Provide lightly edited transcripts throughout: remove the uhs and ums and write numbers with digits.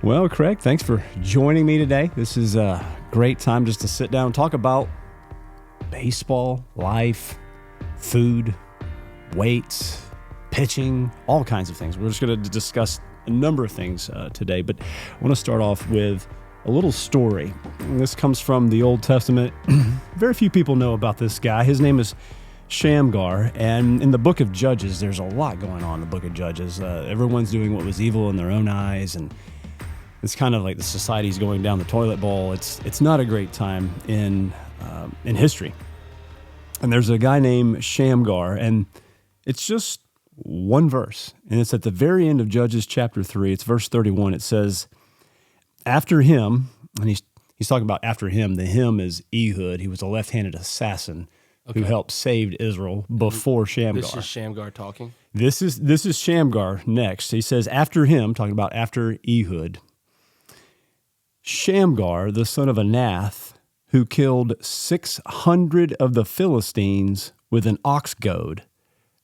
Well, Craig, thanks for joining me today. This is a great time just to sit down and talk about baseball, life, food, weights, pitching, all kinds of things. We're just going to discuss a number of things today, but I want to start off with a little story. And this comes from the Old Testament. Very few people know about this guy. His name is Shamgar, and in the book of Judges, there's a lot going on in the book of Judges. Everyone's doing what was evil in their own eyes, and it's kind of like the society's going down the toilet bowl. It's not a great time in history. And there's a guy named Shamgar, and it's just one verse, and it's at the very end of Judges chapter 3. It's verse 31. It says, after him, and he's talking about after him. The him is Ehud. He was a left-handed assassin who helped save Israel before Shamgar. This is Shamgar talking? This is Shamgar next. He says, after him, talking about after Ehud, Shamgar, the son of Anath, who killed 600 of the Philistines with an oxgoad,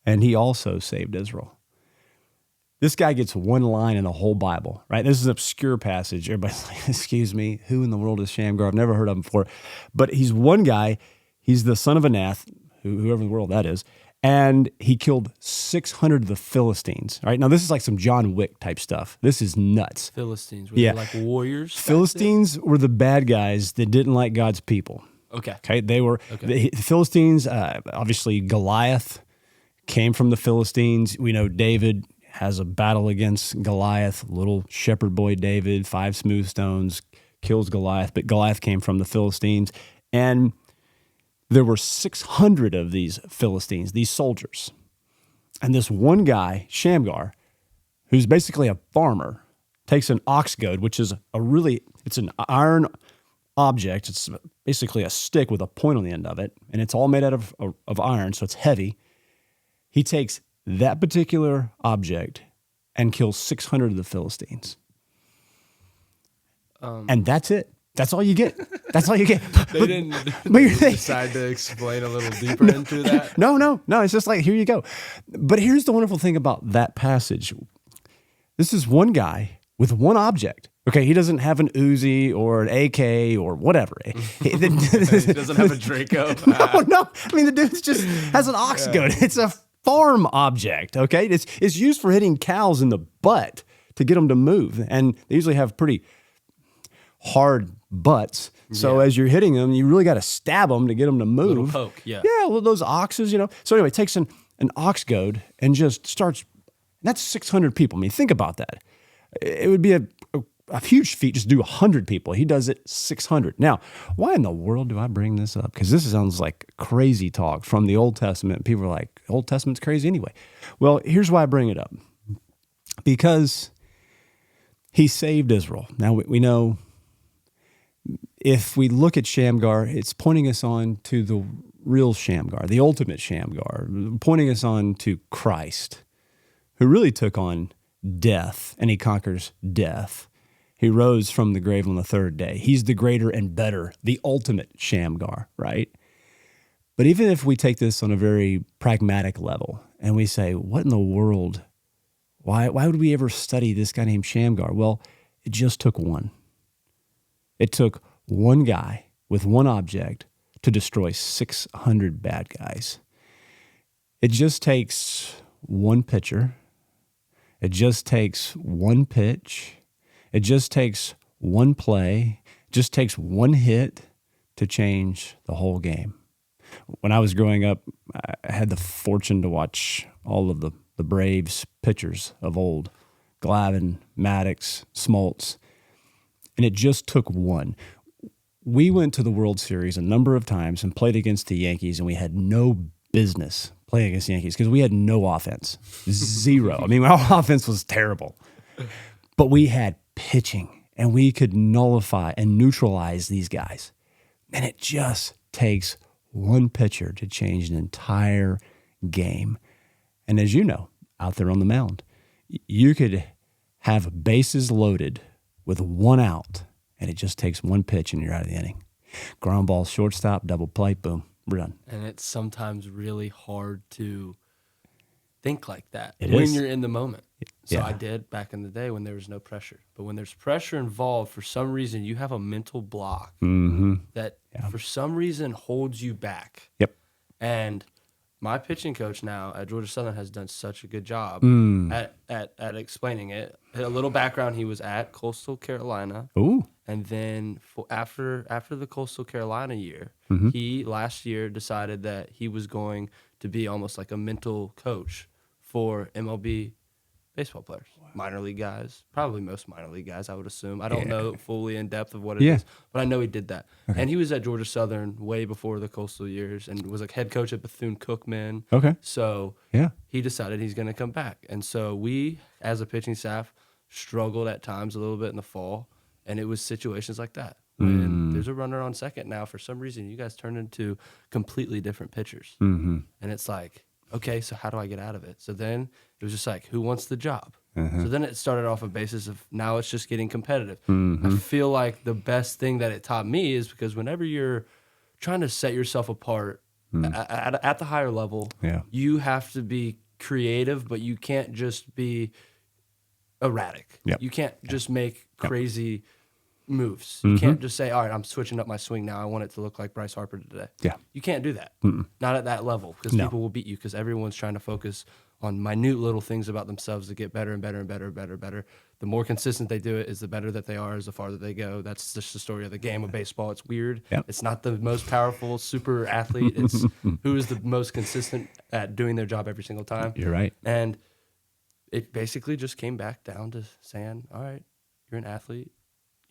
and he also saved Israel. This guy gets one line in the whole Bible, right? This is an obscure passage. Everybody's like, excuse me, who in the world is Shamgar? I've never heard of him before. But he's one guy. He's the son of Anath, whoever in the world that is, and he killed 600 of the Philistines, right? Now, this is like some John Wick type stuff. This is nuts. Philistines, were they like warriors? Philistines were the bad guys that didn't like God's people. Okay, they were, the Philistines, obviously Goliath came from the Philistines. We know David has a battle against Goliath, little shepherd boy David, 5 smooth stones, kills Goliath, but Goliath came from the Philistines. And there were 600 of these Philistines, these soldiers. And this one guy, Shamgar, who's basically a farmer, takes an oxgoad, which is it's an iron object. It's basically a stick with a point on the end of it, and it's all made out of iron, so it's heavy. He takes that particular object and kills 600 of the Philistines. And that's it. That's all you get. That's all you get. They didn't decide to explain a little deeper into that? No. It's just like, here you go. But here's the wonderful thing about that passage. This is one guy with one object. Okay, he doesn't have an Uzi or an AK or whatever. He doesn't have a Draco. No. I mean, the dude just has an oxgoad. Yeah. It's a farm object, okay? It's used for hitting cows in the butt to get them to move. And they usually have pretty hard butts. So as you're hitting them, you really got to stab them to get them to move. A little poke, yeah. Yeah, those oxes, So anyway, takes an oxgoad and just starts. That's 600 people. I mean, think about that. It would be a huge feat just to do 100 people. He does it 600. Now, why in the world do I bring this up? Because this sounds like crazy talk from the Old Testament. People are like, Old Testament's crazy anyway. Well, here's why I bring it up. Because he saved Israel. Now, we know if we look at Shamgar, it's pointing us on to the real Shamgar, the ultimate Shamgar, pointing us on to Christ, who really took on death, and he conquers death. He rose from the grave on the third day. He's the greater and better, the ultimate Shamgar, right? But even if we take this on a very pragmatic level and we say, what in the world? Why would we ever study this guy named Shamgar? Well, it just took one. It took one guy with one object to destroy 600 bad guys. It just takes one pitcher. It just takes one pitch. It just takes one play. It just takes one hit to change the whole game. When I was growing up, I had the fortune to watch all of the Braves pitchers of old, Glavine, Maddox, Smoltz, and it just took one. We went to the World Series a number of times and played against the Yankees, and we had no business playing against the Yankees because we had no offense. Zero. I mean, our offense was terrible. But we had pitching, and we could nullify and neutralize these guys. And it just takes one pitcher to change an entire game. And as you know, out there on the mound, you could have bases loaded with one out, and it just takes one pitch and you're out of the inning. Ground ball, shortstop, double play, boom, we're done. And it's sometimes really hard to think like that when you're in the moment. So I did back in the day when there was no pressure. But when there's pressure involved, for some reason, you have a mental block that for some reason holds you back. Yep. And my pitching coach now at Georgia Southern has done such a good job at explaining it. A little background, he was at Coastal Carolina. Ooh. And then after the Coastal Carolina year, he last year decided that he was going to be almost like a mental coach for MLB baseball players, minor league guys, probably most minor league guys, I would assume. I don't know fully in depth of what it is, but I know he did that. Okay. And he was at Georgia Southern way before the Coastal years and was like head coach at Bethune-Cookman. Okay. So he decided he's going to come back. And so we, as a pitching staff, struggled at times a little bit in the fall, and it was situations like that. When there's a runner on second now, for some reason, you guys turn into completely different pitchers. And it's like, okay, so how do I get out of it? So then it was just like, who wants the job? So then it started off a basis of now it's just getting competitive. I feel like the best thing that it taught me is because whenever you're trying to set yourself apart at the higher level, you have to be creative, but you can't just be erratic. You can't just make crazy moves. You can't just say, all right, I'm switching up my swing now. I want it to look like Bryce Harper today. You can't do that. Not at that level because people will beat you because everyone's trying to focus on minute little things about themselves to get better and better and better and better and better. The more consistent they do it is the better that they are, is the farther they go. That's just the story of the game of baseball. It's weird. It's not the most powerful super athlete. It's who is the most consistent at doing their job every single time. You're right. And it basically just came back down to saying, all right, you're an athlete.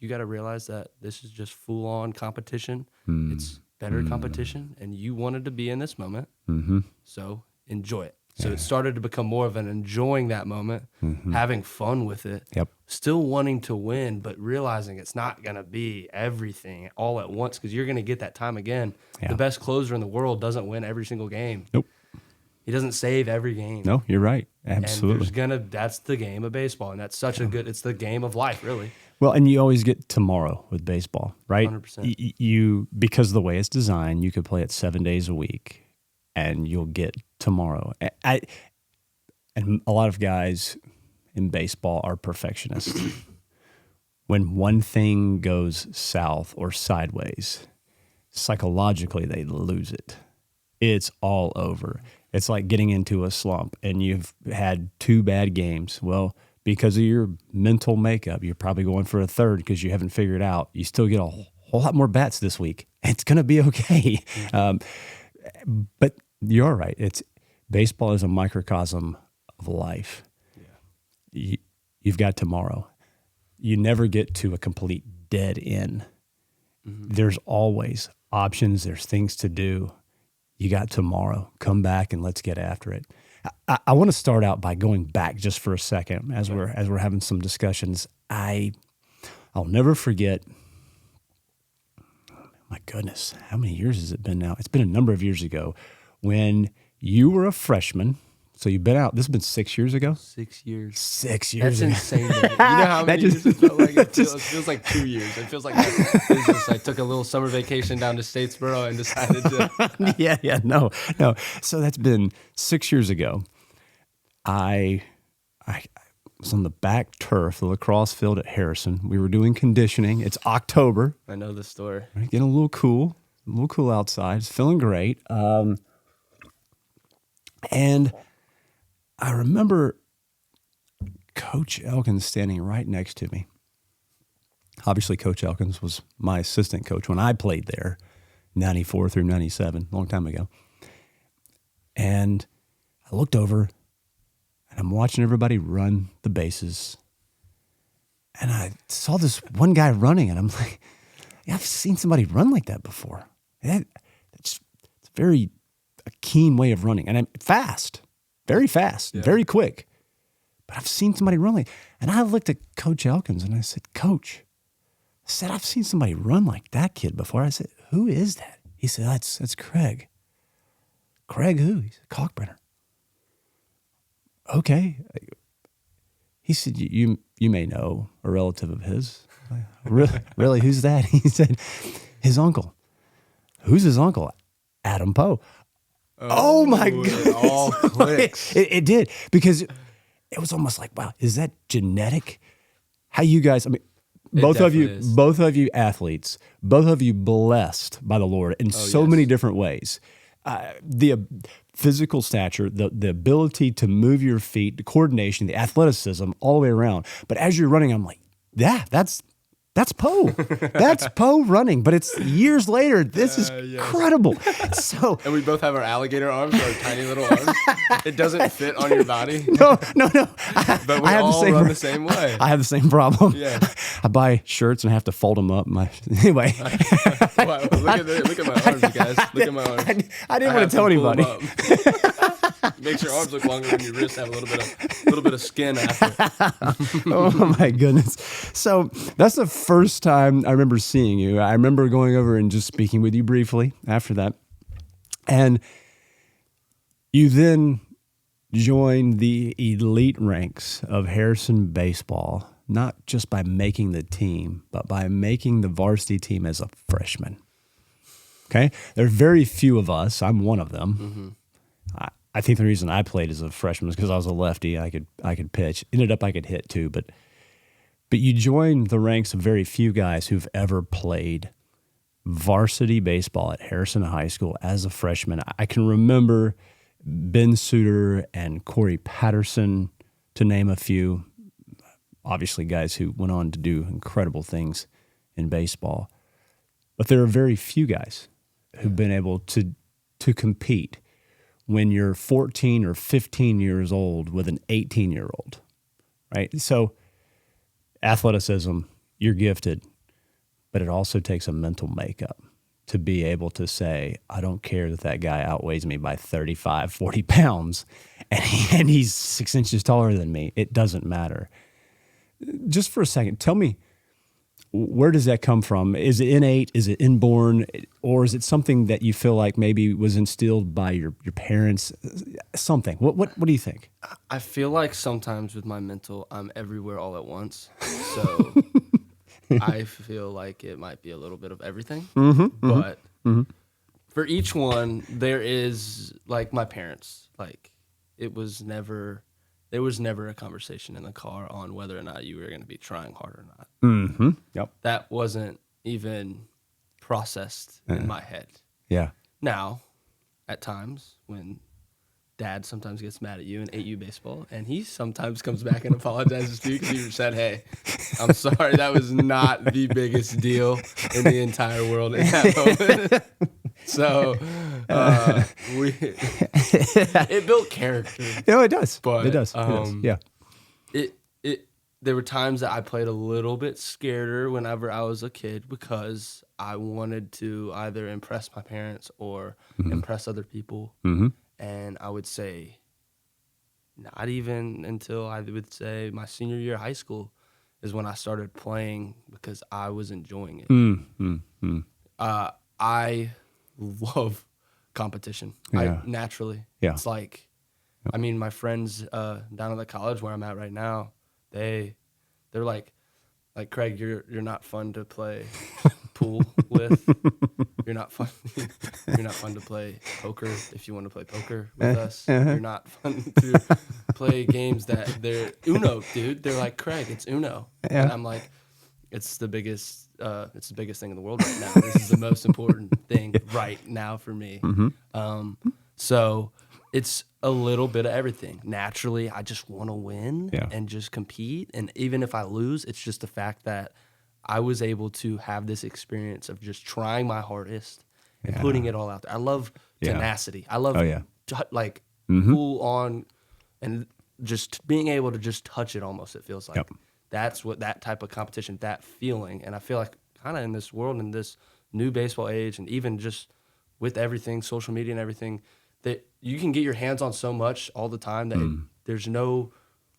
You got to realize that this is just full-on competition. It's better competition, and you wanted to be in this moment, so enjoy it. So it started to become more of an enjoying that moment, having fun with it, still wanting to win, but realizing it's not going to be everything all at once because you're going to get that time again. The best closer in the world doesn't win every single game. Nope. He doesn't save every game. No, you're right. Absolutely. And that's the game of baseball, and that's such it's the game of life, really. Well, and you always get tomorrow with baseball, right? 100%. You because of the way it's designed, you could play it 7 days a week, and you'll get tomorrow. And a lot of guys in baseball are perfectionists. When one thing goes south or sideways, psychologically they lose it. It's all over. It's like getting into a slump, and you've had 2 bad games. Well, because of your mental makeup, you're probably going for a third because you haven't figured out. You still get a whole lot more bats this week. It's going to be okay. But you're right. Baseball is a microcosm of life. You've got tomorrow. You never get to a complete dead end. There's always options. There's things to do. You got tomorrow. Come back and let's get after it. I want to start out by going back just for a second as we're having some discussions. I'll never forget. My goodness, how many years has it been now? It's been a number of years ago when you were a freshman. So you've been out. This has been 6 years ago. 6 years. 6 years. That's insane. You know how many years it felt like? It feels like 2 years. It feels like I took a little summer vacation down to Statesboro and decided to. No. So that's been 6 years ago. I was on the back turf, the lacrosse field at Harrison. We were doing conditioning. It's October. I know the story. Getting a little cool outside. It's feeling great. And I remember Coach Elkins standing right next to me. Obviously, Coach Elkins was my assistant coach when I played there, 94 through 97, a long time ago. And I looked over, and I'm watching everybody run the bases. And I saw this one guy running, and I'm like, I've seen somebody run like that before. It's very a keen way of running. And I'm fast. Very fast, very quick. But I've seen somebody run like, and I looked at Coach Elkins and I said, Coach, I've seen somebody run like that kid before. I said, who is that? He said, that's Craig. Craig who? He said, Kaulkbrenner. Okay. He said, you may know a relative of his. Really, who's that? He said, his uncle. Who's his uncle? Adam Poe. Oh my God. It all clicks. It did, because it was almost like, wow, is that genetic? How you guys, I mean, It both definitely is. both of you athletes, both of you blessed by the Lord in so yes. many different ways. The physical stature, the ability to move your feet, the coordination, the athleticism, all the way around. But as you're running, I'm like, yeah, that's Poe. That's Poe running. But it's years later. This is incredible. So And we both have our alligator arms, our tiny little arms. It doesn't fit on your body. no. But we all run the same way. I have the same problem. Yeah. I buy shirts and I have to fold them up. Anyway. Wow, look at my arms, you guys. Look at my arms. I didn't want to tell anybody. Makes your arms look longer than your wrists have a little bit of skin after. Oh my goodness. So that's the first time I remember seeing you. I remember going over and just speaking with you briefly after that. And you then joined the elite ranks of Harrison baseball, not just by making the team, but by making the varsity team as a freshman. Okay? There are very few of us. I'm one of them. I think the reason I played as a freshman was because I was a lefty. I could pitch. Ended up I could hit too, but you joined the ranks of very few guys who've ever played varsity baseball at Harrison High School as a freshman. I can remember Ben Suter and Corey Patterson, to name a few. Obviously, guys who went on to do incredible things in baseball. But there are very few guys who've been able to compete when you're 14 or 15 years old with an 18-year-old, right? So athleticism, you're gifted, but it also takes a mental makeup to be able to say, I don't care that guy outweighs me by 35, 40 pounds, and he's 6 inches taller than me. It doesn't matter. Just for a second, tell me, where does that come from? Is it innate? Is it inborn? Or is it something that you feel like maybe was instilled by your parents? Something. What do you think? I feel like sometimes with my mental, I'm everywhere all at once. So I feel like it might be a little bit of everything. But for each one, there is, like, my parents. Like, there was never a conversation in the car on whether or not you were going to be trying hard or not. Yep. That wasn't even processed in my head. Yeah. Now, at times when Dad sometimes gets mad at you in 8U baseball, and he sometimes comes back and apologizes to you because you said, hey, I'm sorry, that was not the biggest deal in the entire world in that moment. So it built character. No, it does. But, it does. Yeah. There were times that I played a little bit scareder whenever I was a kid because I wanted to either impress my parents or impress other people. And I would say not even until I would say my senior year of high school is when I started playing because I was enjoying it. I love competition. Yeah. Naturally. Yeah. It's like, I mean, my friends down at the college where I'm at right now, they're like Craig, you're not fun to play pool with. You're not fun to play poker if you want to play poker with us. You're not fun to play games that they're Uno, dude. They're like, Craig, it's Uno. Yeah. And I'm like, it's the biggest thing in the world right now. This is the most important thing right now for me. So it's a little bit of everything. Naturally, I just want to win and just compete. And even if I lose, it's just the fact that I was able to have this experience of just trying my hardest and putting it all out there. I love tenacity. I love full on and just being able to just touch it almost, it feels like. That's what that type of competition, that feeling. And I feel like kind of in this world, in this new baseball age, and even just with everything, social media and everything, that you can get your hands on so much all the time that there's no,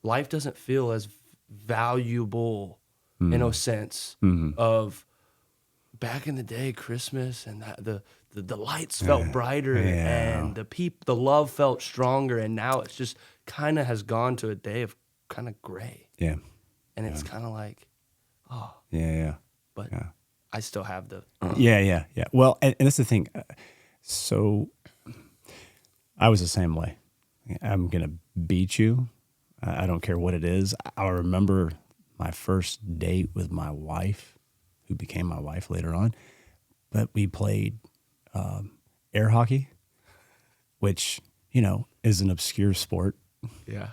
life doesn't feel as valuable in a sense of back in the day, Christmas and the lights felt brighter and the love felt stronger. And now it's just kind of has gone to a day of kind of gray. Yeah. And it's kind of like, oh. Yeah. But I still have the. Yeah. Well, and that's the thing. So I was the same way. I'm going to beat you. I don't care what it is. I remember my first date with my wife, who became my wife later on, but we played air hockey, which, is an obscure sport. Yeah.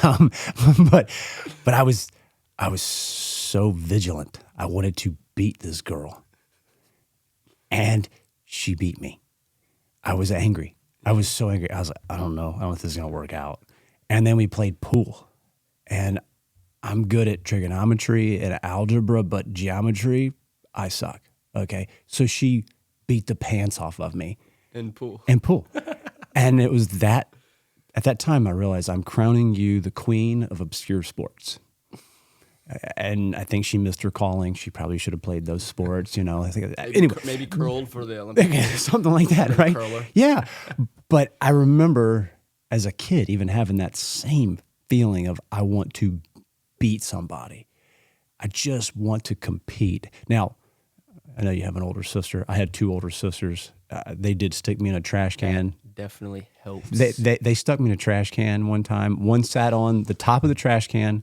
um, but I was so vigilant. I wanted to beat this girl, and she beat me. I was angry. I was so angry. I was like, I don't know if this is gonna work out. And then we played pool, and I'm good at trigonometry and algebra, but geometry, I suck. Okay, so she beat the pants off of me In pool. and it was that. At that time, I realized I'm crowning you the queen of obscure sports. And I think she missed her calling. She probably should have played those sports, I think. Anyway, Maybe curled for the Olympics. something like that, right? Curler. Yeah. But I remember as a kid even having that same feeling of I want to beat somebody. I just want to compete. Now, I know you have an older sister. I had two older sisters. They did stick me in a trash can. Definitely helps. They stuck me in a trash can one time. One sat on the top of the trash can,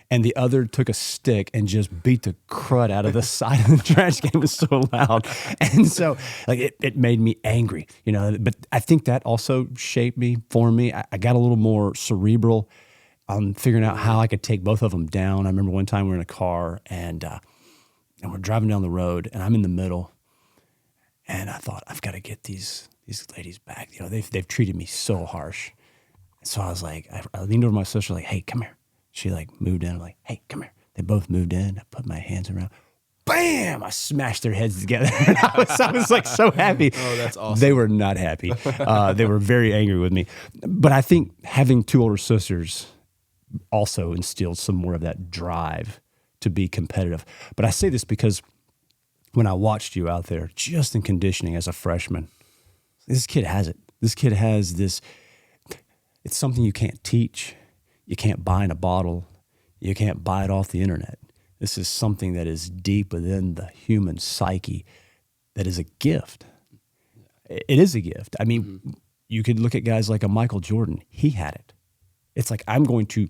and the other took a stick and just beat the crud out of the side of the trash can. It was so loud. And so it made me angry, but I think that also shaped me, formed me. I got a little more cerebral on figuring out how I could take both of them down. I remember one time we were in a car and we're driving down the road, and I'm in the middle, and I thought, I've got to get these ladies back. They've treated me so harsh. So I was like, I leaned over to my sister, like, hey, come here. She moved in. I'm like, hey, come here. They both moved in. I put my hands around. Bam! I smashed their heads together. And I was like so happy. Oh, that's awesome. They were not happy. They were very angry with me. But I think having two older sisters also instilled some more of that drive to be competitive. But I say this because when I watched you out there, just in conditioning as a freshman, this kid has it. This kid has this. It's something you can't teach. You can't buy in a bottle. You can't buy it off the internet. This is something that is deep within the human psyche that is a gift. It is a gift. I mean, you could look at guys like a Michael Jordan. He had it. It's like, I'm going to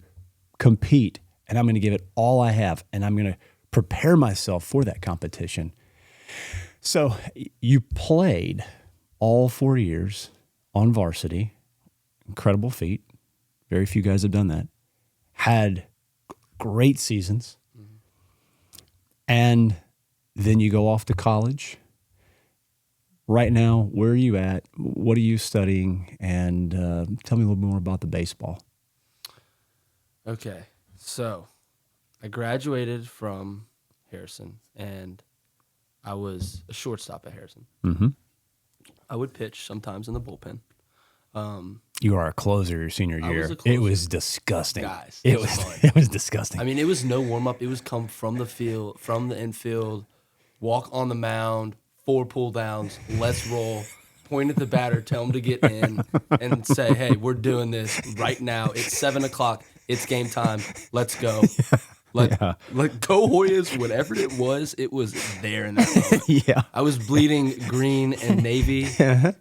compete, and I'm going to give it all I have, and I'm going to prepare myself for that competition. So you played all 4 years on varsity. Incredible feat. Very few guys have done that. Had great seasons. And then you go off to college. Right now, where are you at? What are you studying? And tell me a little more about the baseball. Okay. So I graduated from Harrison, and I was a shortstop at Harrison. Mm-hmm. I would pitch sometimes in the bullpen. You are a closer your senior I year. was a closer. It was disgusting. Guys, It it was was fun. it was disgusting. I mean, it was no warm up. It was come from the field, from the infield, walk on the mound, 4 pull downs, let's roll, point at the batter, tell him to get in, and say, hey, we're doing this right now. It's 7:00. It's game time. Let's go. Let go Hoyas, whatever it was there in that moment. Yeah. I was bleeding green and navy,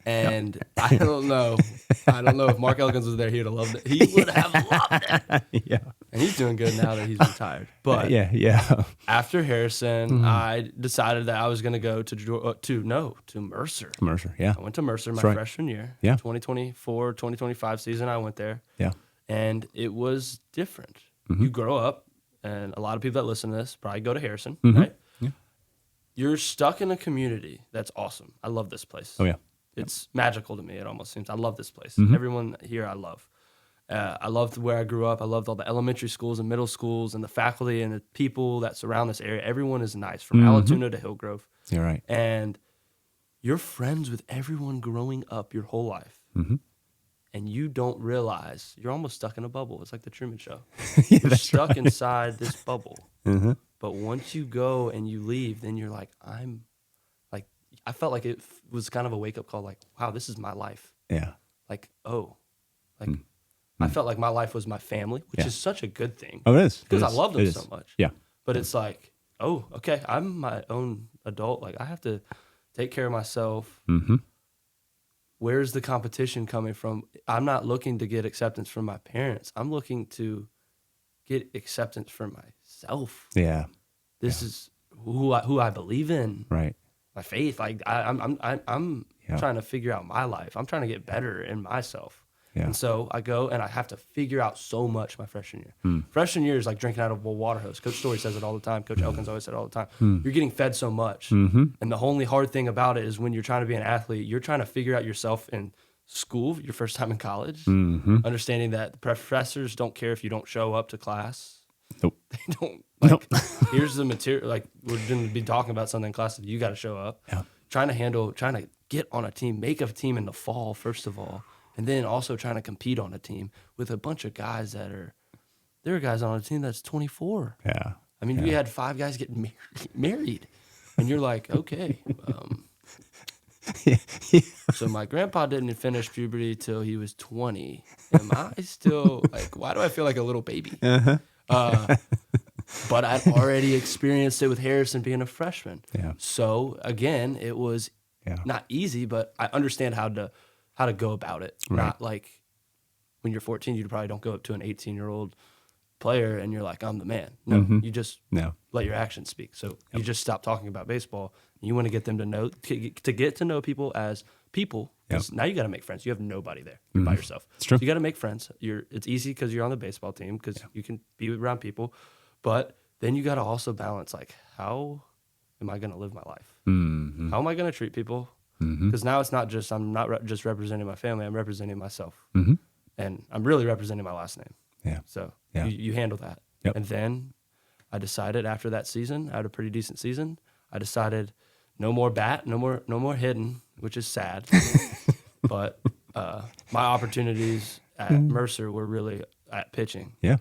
and I don't know if Mark Elkins was there, he would have loved it. He would have loved it. Yeah. And he's doing good now that he's retired. But Yeah. after Harrison, I decided that I was going to go to Mercer. Mercer, yeah. I went to Mercer my right. freshman year. Yeah. 2024, 2025 season, I went there. Yeah. And it was different. You grow up, and a lot of people that listen to this probably go to Harrison, right? Yeah. You're stuck in a community that's awesome. I love this place. Oh, yeah. It's magical to me, it almost seems. I love this place. Everyone here I love. I loved where I grew up. I loved all the elementary schools and middle schools and the faculty and the people that surround this area. Everyone is nice, from Allatoona to Hillgrove. You're right. And you're friends with everyone growing up your whole life. And you don't realize you're almost stuck in a bubble. It's like the Truman Show. You're stuck inside this bubble. But once you go and you leave, then you're like, I felt like it was kind of a wake-up call, like, wow, this is my life. Yeah. Like, I felt like my life was my family, which is such a good thing. Oh, it is. Because I love them so much. Yeah. But it's like, oh, okay, I'm my own adult. Like, I have to take care of myself. where's the competition coming from? I'm not looking to get acceptance from my parents. I'm looking to get acceptance from myself. Yeah. This is who I believe in. Right. My faith. Like I'm trying to figure out my life. I'm trying to get better in myself. Yeah. And so I go and I have to figure out so much my freshman year. Freshman year is like drinking out of a water hose. Coach Story says it all the time. Coach Elkins always said it all the time. You're getting fed so much. And the only hard thing about it is when you're trying to be an athlete, you're trying to figure out yourself in school, your first time in college, understanding that the professors don't care if you don't show up to class. Nope. They don't. Like, here's the material. Like, we're going to be talking about something in class that you got to show up. Yeah. Trying to get on a team, make a team in the fall, first of all. And then also trying to compete on a team with a bunch of guys there are guys on a team that's 24. Yeah. I mean, we had 5 guys getting married. And you're like, okay. So my grandpa didn't finish puberty till he was 20. Am I still, like, why do I feel like a little baby? But I'd already experienced it with Harrison being a freshman. Yeah. So, again, it was not easy, but I understand how to go about it. Right. Not like when you're 14, you probably don't go up to an 18-year-old player and you're like, I'm the man. No, you just let your actions speak. So you just stop talking about baseball. You want to get them to get to know people as people. Now you got to make friends. You have nobody there. You're by yourself. It's true. So you got to make friends. It's easy because you're on the baseball team because you can be around people. But then you got to also balance, like, how am I going to live my life? How am I going to treat people? Because now it's not just, I'm not just representing my family, I'm representing myself. And I'm really representing my last name. Yeah. So Yeah. you handle that. Yep. And then I decided after that season, I had a pretty decent season, I decided no more bat, no more hitting, which is sad. But my opportunities at Mercer were really at pitching. Yeah.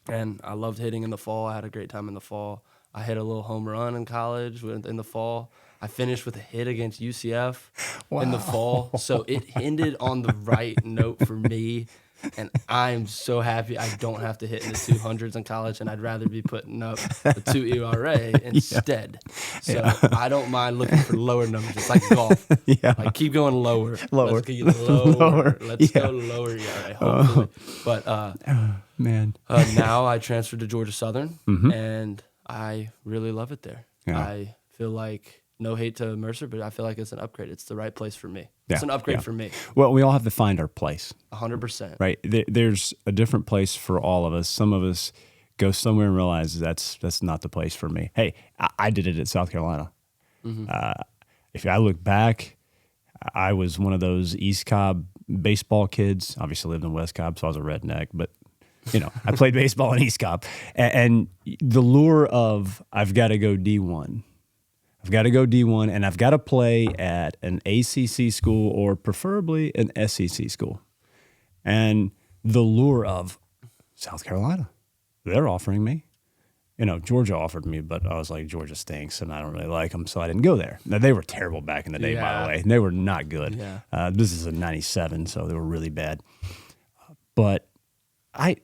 And I loved hitting in the fall. I had a great time in the fall. I hit a little home run in college in the fall. I finished with a hit against UCF in the fall. So it ended on the right note for me. And I'm so happy I don't have to hit in the 200s in college, and I'd rather be putting up a 2 ERA instead. So I don't mind looking for lower numbers. It's like golf. Like, keep going lower. Let's get lower. Let's go lower ERA, hopefully. But man. now I transferred to Georgia Southern, and I really love it there. Yeah. I feel like, no hate to Mercer, but I feel like it's an upgrade. It's the right place for me. Yeah, It's an upgrade for me. Well, we all have to find our place. 100%. Right. There's a different place for all of us. Some of us go somewhere and realize that's not the place for me. Hey, I did it at South Carolina. If I look back, I was one of those East Cobb baseball kids. Obviously lived in West Cobb, so I was a redneck, but I played baseball in East Cobb. And the lure of I've got to go D1. I've got to go D1, and I've got to play at an ACC school or preferably an SEC school. And the lure of South Carolina, they're offering me. Georgia offered me, but I was like, Georgia stinks, and I don't really like them, so I didn't go there. Now, they were terrible back in the day, by the way. They were not good. Yeah. This is a 97, so they were really bad. But I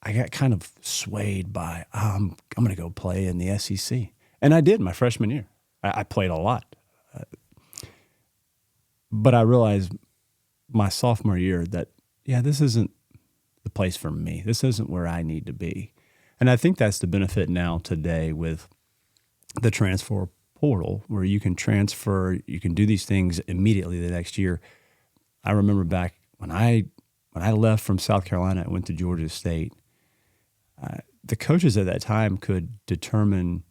got kind of swayed by, I'm going to go play in the SEC. And I did my freshman year. I played a lot. But I realized my sophomore year that, this isn't the place for me. This isn't where I need to be. And I think that's the benefit now today with the transfer portal, where you can transfer, you can do these things immediately the next year. I remember back when I left from South Carolina and went to Georgia State, the coaches at that time could determine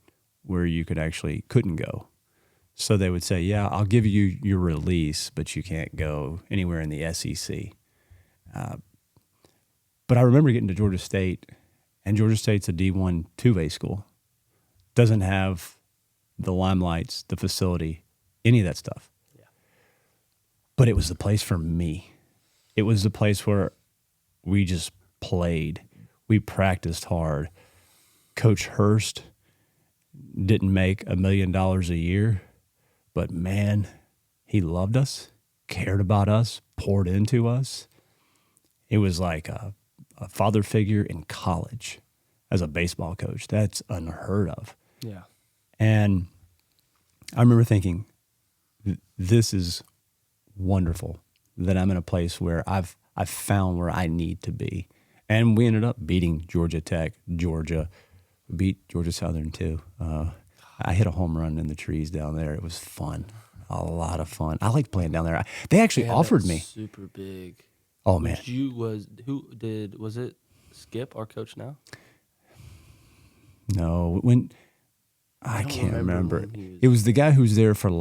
where you couldn't go. So they would say, I'll give you your release, but you can't go anywhere in the SEC. But I remember getting to Georgia State, and Georgia State's a D1 2A school. Doesn't have the limelights, the facility, any of that stuff. Yeah. But it was the place for me. It was the place where we just played. We practiced hard. Coach Hurst didn't make $1 million a year, but man, he loved us, cared about us, poured into us. It was like a father figure in college as a baseball coach. That's unheard of. Yeah. And I remember thinking, this is wonderful that I'm in a place where I've found where I need to be. And we ended up beating Georgia Tech, Georgia. We beat Georgia Southern too. I hit a home run in the trees down there. It was fun, a lot of fun. I liked playing down there. They actually offered me. Super big. Oh man, was it Skip, our coach now? No, I can't remember. When It was the guy who's there for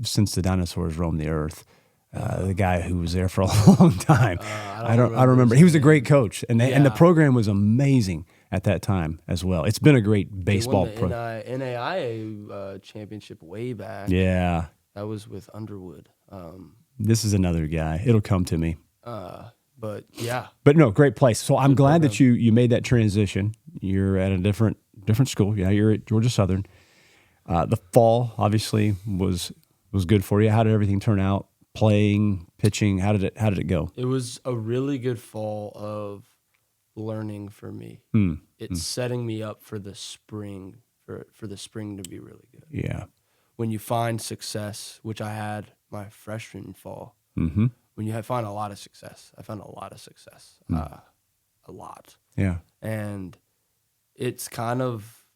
since the dinosaurs roamed the earth. The guy who was there for a long time. I don't remember. He was a great coach, and the program was amazing at that time as well. It's been a great baseball program. NAIA championship way back. Yeah, that was with Underwood. This is another guy. It'll come to me. But yeah. But no, great place. So I'm glad that you made that transition. You're at a different school. Yeah, you're at Georgia Southern. The fall obviously was good for you. How did everything turn out? Playing, pitching, how did it go? It was a really good fall of learning for me. It's setting me up for the spring, for the spring to be really good. Yeah. When you find success, which I had my freshman fall, when you find a lot of success, I found a lot of success, a lot. Yeah. And it's kind of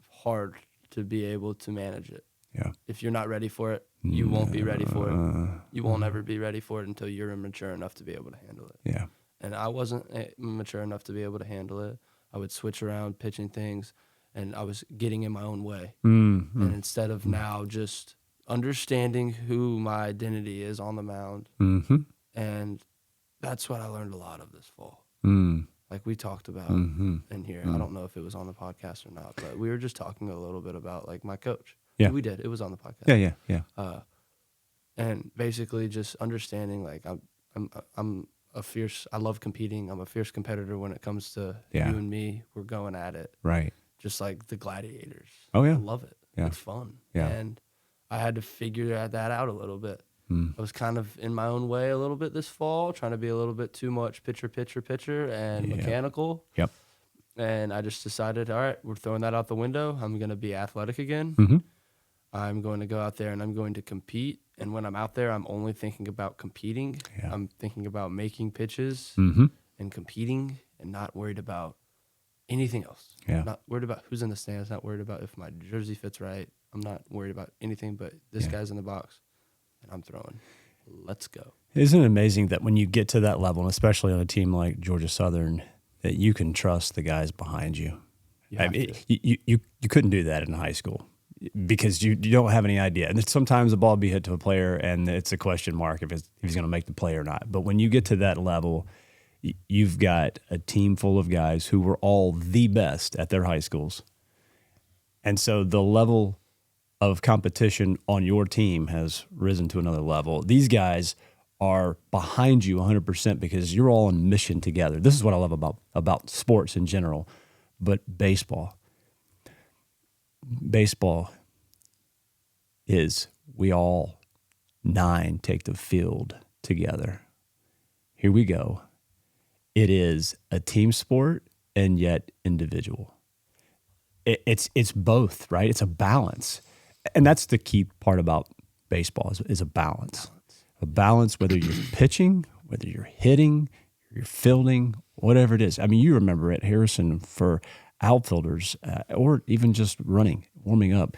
hard to be able to manage it. Yeah. If you're not ready for it, you won't be ready for it. You won't ever be ready for it until you're mature enough to be able to handle it. Yeah. And I wasn't mature enough to be able to handle it. I would switch around pitching things, and I was getting in my own way. And instead of now just understanding who my identity is on the mound, and that's what I learned a lot of this fall. Like we talked about in here. I don't know if it was on the podcast or not, but we were just talking a little bit about like my coach. Yeah, we did. It was on the podcast. Yeah. And basically just understanding like I'm a fierce. I love competing. I'm a fierce competitor when it comes to you and me. We're going at it. Right. Just like the gladiators. Oh yeah. I love it. Yeah. It's fun. Yeah. And I had to figure that out a little bit. I was kind of in my own way a little bit this fall, trying to be a little bit too much pitcher, and mechanical. Yep. And I just decided, all right, we're throwing that out the window. I'm going to be athletic again. I'm going to go out there and I'm going to compete. And when I'm out there, I'm only thinking about competing. Yeah. I'm thinking about making pitches and competing and not worried about anything else. Yeah. Not worried about who's in the stands, not worried about if my jersey fits right. I'm not worried about anything but this guy's in the box and I'm throwing. Let's go. Isn't it amazing that when you get to that level, and especially on a team like Georgia Southern, that you can trust the guys behind you? You couldn't do that in high school because you don't have any idea. And sometimes the ball will be hit to a player and it's a question mark if he's going to make the play or not. But when you get to that level, you've got a team full of guys who were all the best at their high schools. And so the level of competition on your team has risen to another level. These guys are behind you 100% because you're all on mission together. This is what I love about sports in general, but baseball. Baseball is we all 9 take the field together. Here we go. It is a team sport and yet individual. It's both, right? It's a balance. And that's the key part about baseball is a balance. A balance, whether you're pitching, whether you're hitting, you're fielding, whatever it is. I mean, you remember at Harrison for outfielders or even just running, warming up,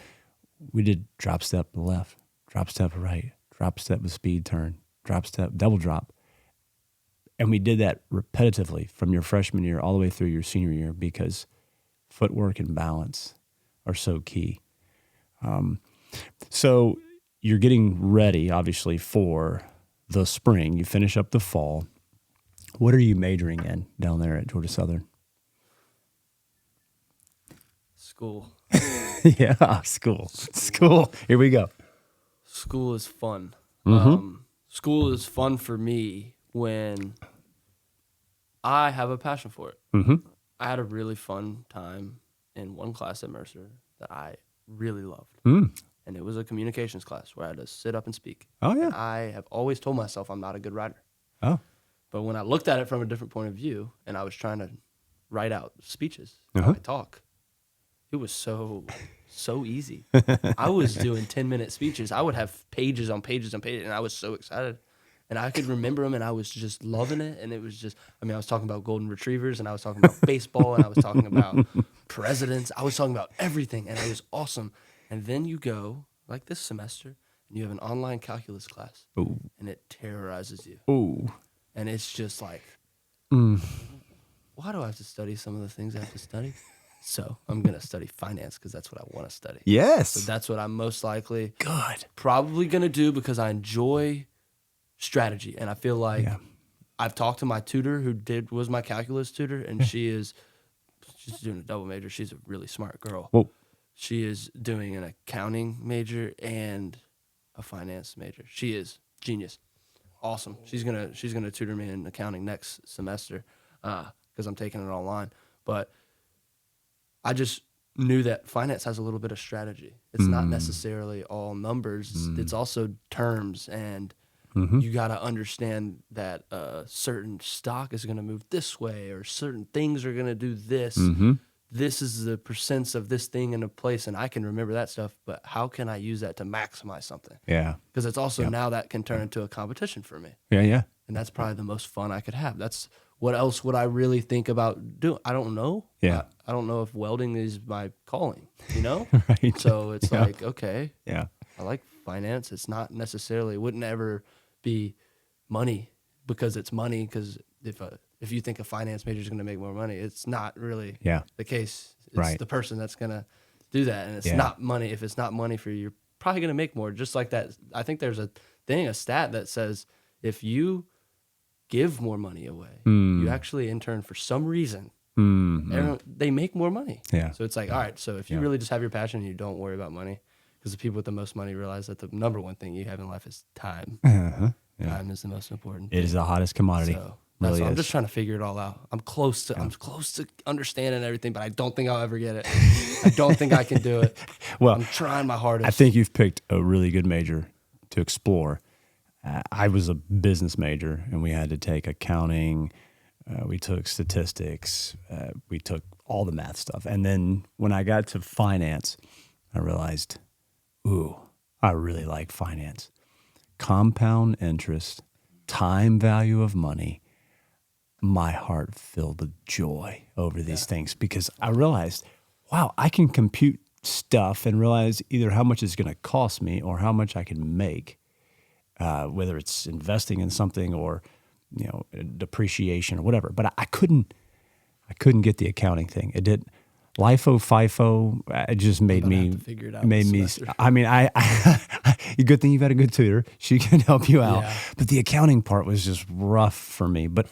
we did drop step to the left, drop step right, drop step with speed turn, drop step, double drop. And we did that repetitively from your freshman year all the way through your senior year because footwork and balance are so key. So you're getting ready, obviously, for the spring. You finish up the fall. What are you majoring in down there at Georgia Southern? School. Yeah, school. Here we go. School is fun. Mm-hmm. School is fun for me when I have a passion for it. Mm-hmm. I had a really fun time in one class at Mercer that I really loved. And it was a communications class where I had to sit up and speak. Oh, yeah. And I have always told myself I'm not a good writer. Oh. But when I looked at it from a different point of view and I was trying to write out speeches, how I talk, it was so easy. I was doing 10-minute speeches. I would have pages on pages on pages, and I was so excited. And I could remember them, and I was just loving it. And it was just, I mean, I was talking about golden retrievers, and I was talking about baseball, and I was talking about presidents. I was talking about everything, and it was awesome. And then you go, like this semester, and you have an online calculus class, Ooh. and it terrorizes you. Ooh. And it's just like, why do I have to study some of the things I have to study? So I'm going to study finance because that's what I want to study. Yes. So that's what I'm most likely Good. probably going to do because I enjoy strategy. And I feel like I've talked to my tutor who was my calculus tutor, and she's doing a double major. She's a really smart girl. Whoa. She is doing an accounting major and a finance major. She is genius. Awesome. She's gonna tutor me in accounting next semester because I'm taking it online. But I just knew that finance has a little bit of strategy. It's not necessarily all numbers. It's also terms, and you got to understand that certain stock is going to move this way, or certain things are going to do this. This is the percents of this thing in a place, and I can remember that stuff, but how can I use that to maximize something? Yeah. Because it's also now that can turn into a competition for me. Yeah. And that's probably the most fun I could have. That's what else would I really think about doing? I don't know. Yeah. I don't know if welding is my calling, Right. So it's like, okay, Yeah. I like finance. It's not necessarily, wouldn't ever be money because it's money. Because if you think a finance major is going to make more money, it's not really the case. It's the person that's going to do that. And it's not money. If it's not money for you, you're probably going to make more. Just like that. I think there's a stat that says if you give more money away, you actually, in turn, for some reason, they make more money. Yeah. So it's like, all right, so if you really just have your passion and you don't worry about money, because the people with the most money realize that the number one thing you have in life is time. Time is the most important thing. It is the hottest commodity. So Really I'm is. just trying to figure it all out. I'm close to understanding everything, but I don't think I'll ever get it. I don't think I can do it. Well, I'm trying my hardest. I think you've picked a really good major to explore. I was a business major, and we had to take accounting. We took statistics. We took all the math stuff. And then when I got to finance, I realized, I really like finance. Compound interest, time value of money. My heart filled with joy over these things because I realized, wow, I can compute stuff and realize either how much it's going to cost me or how much I can make, whether it's investing in something or depreciation or whatever. But I couldn't get the accounting thing. It did. LIFO, FIFO, it just made me, figure it out made me, semester. I mean, good thing you've had a good tutor. She can help you out. Yeah. But the accounting part was just rough for me. But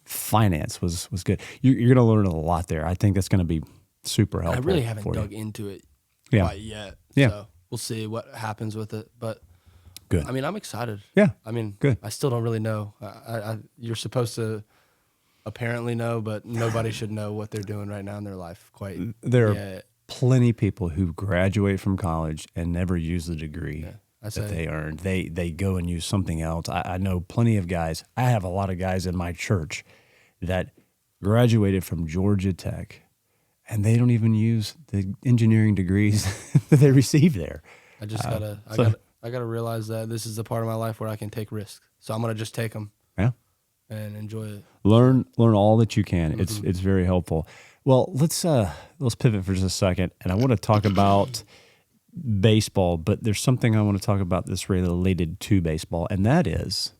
finance was good. You're going to learn a lot there. I think that's going to be super I helpful. really haven't for dug you. into it Yeah. quite yet. Yeah. So we'll see what happens with it. But Good. I mean, I'm excited. Yeah. I mean, Good. I still don't really know. You're supposed to apparently know, but nobody should know what they're doing right now in their life quite There are yet. plenty of people who graduate from college and never use the degree I that say- they earned. They go and use something else. I know plenty of guys. I have a lot of guys in my church that graduated from Georgia Tech, and they don't even use the engineering degrees that they received there. I just gotta realize that this is the part of my life where I can take risks. So I'm gonna just take them Yeah. and enjoy it. Learn all that you can. It's very helpful. Well, let's pivot for just a second, and I want to talk about baseball, but there's something I want to talk about that's related to baseball, and that is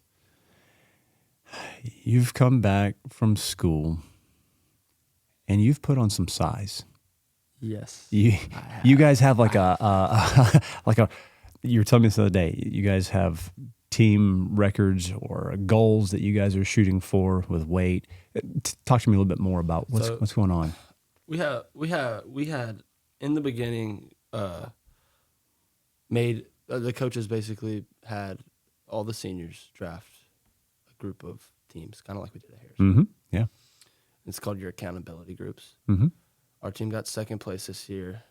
you've come back from school and you've put on some size. Yes. You guys have like you were telling me this the other day, you guys have team records or goals that you guys are shooting for with weight. Talk to me a little bit more about what's going on. We had in the beginning made the coaches basically had all the seniors draft a group of teams, kind of like we did at Harris. Mm-hmm. Yeah. It's called your accountability groups. Mm-hmm. Our team got second place this year,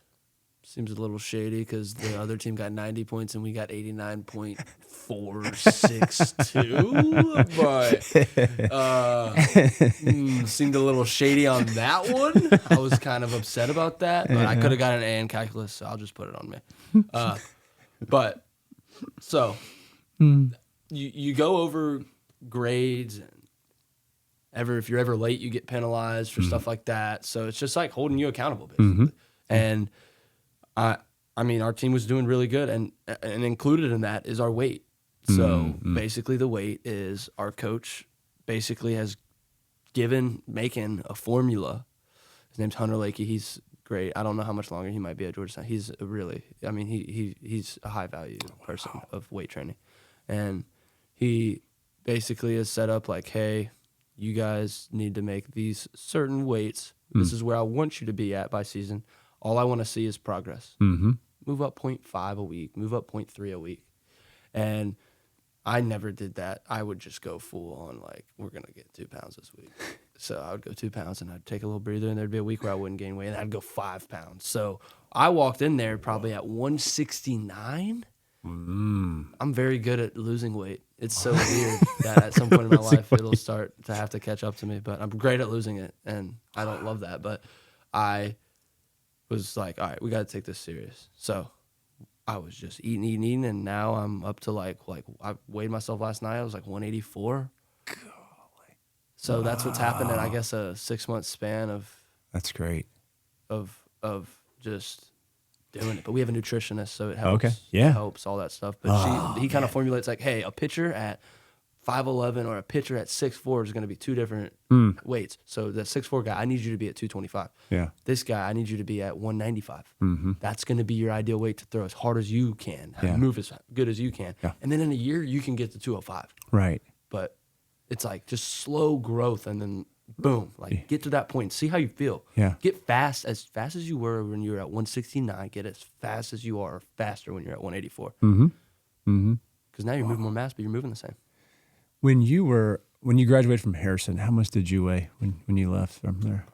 seems a little shady because the other team got 90 points and we got 89.462. But seemed a little shady on that one. I was kind of upset about that, but I could have got an A in calculus, so I'll just put it on me. But so you go over grades, and if you're ever late, you get penalized for stuff like that. So it's just like holding you accountable, basically. And I mean, our team was doing really good, and included in that is our weight. So basically, the weight is our coach basically has making a formula. His name's Hunter Lakey. He's great. I don't know how much longer he might be at Georgetown. He's he's a high value person of weight training, and he basically is set up like, hey, you guys need to make these certain weights. This is where I want you to be at by season. All I want to see is progress. Move up 0.5 a week, move up 0.3 a week. And I never did that. I would just go full on like, we're going to get 2 pounds this week. So I would go 2 pounds and I'd take a little breather, and there'd be a week where I wouldn't gain weight and I'd go 5 pounds. So I walked in there probably at 169. I'm very good at losing weight. It's so weird that at some point in my life it'll start to have to catch up to me, but I'm great at losing it, and I don't love that. But I was like, all right, we got to take this serious. So I was just eating, and now I'm up to like I weighed myself last night. I was like 184. Golly. So that's what's happened in, I guess, a 6-month span of. That's great. Of just doing it. But we have a nutritionist, so it helps. Okay. Yeah. It helps, all that stuff. But he kind of formulates like, hey, a pitcher at 5'11" or a pitcher at 6'4" is going to be two different weights. So the 6'4" guy, I need you to be at 225. Yeah. This guy, I need you to be at 195. That's going to be your ideal weight to throw as hard as you can, move as good as you can. Yeah. And then in a year, you can get to 205. Right. But it's like just slow growth, and then boom, like get to that point, see how you feel. Yeah. Get as fast as you were when you were at 169. Get as fast as you are, or faster when you're at 184. Because now you're moving more mass, but you're moving the same. When you graduated from Harrison, how much did you weigh when you left from there?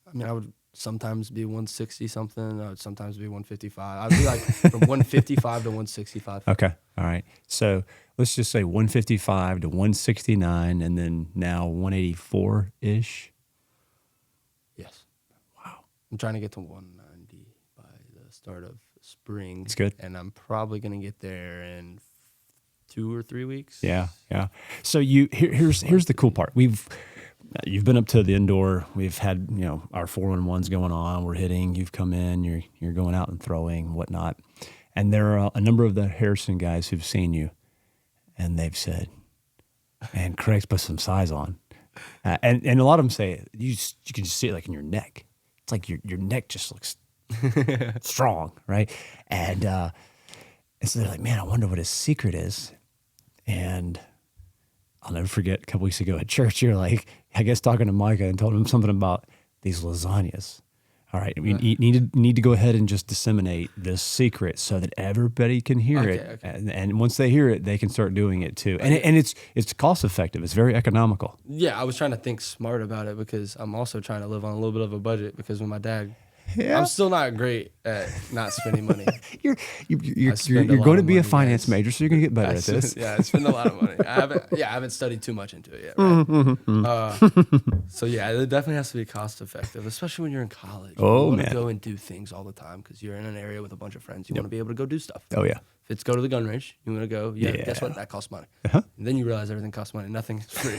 I mean, I would sometimes be 160 something. I would sometimes be 155. I'd be like from 155 to 165. Okay. All right. So let's just say 155 to 169, and then now 184-ish. Yes. Wow. I'm trying to get to 190 by the start of spring. That's good. And I'm probably going to get there in 2 or 3 weeks. Yeah. So here's the cool part. You've been up to the indoor. We've had our 4-on-1s going on. We're hitting. You've come in. You're going out and throwing, whatnot. And there are a number of the Harrison guys who've seen you, and they've said, "Man, Craig's put some size on." And a lot of them say you can just see it like in your neck. It's like your neck just looks strong, right? And so they're like, "Man, I wonder what his secret is." And I'll never forget, a couple weeks ago at church, you're like, I guess talking to Micah and told him something about these lasagnas. All right, we need to go ahead and just disseminate this secret so that everybody can hear it. Okay. And once they hear it, they can start doing it too. And it's cost effective. It's very economical. Yeah, I was trying to think smart about it because I'm also trying to live on a little bit of a budget because when my dad. Yeah. I'm still not great at not spending money. You're going to be a finance major, so you're going to get better at this. Yeah, I spend a lot of money. I haven't studied too much into it yet. Right? So yeah, it definitely has to be cost effective, especially when you're in college. You want to go and do things all the time because you're in an area with a bunch of friends. You want to be able to go do stuff. Oh yeah. If it's go to the gun range, you want to go. Yeah. Guess what? That costs money. And then you realize everything costs money. Nothing is free.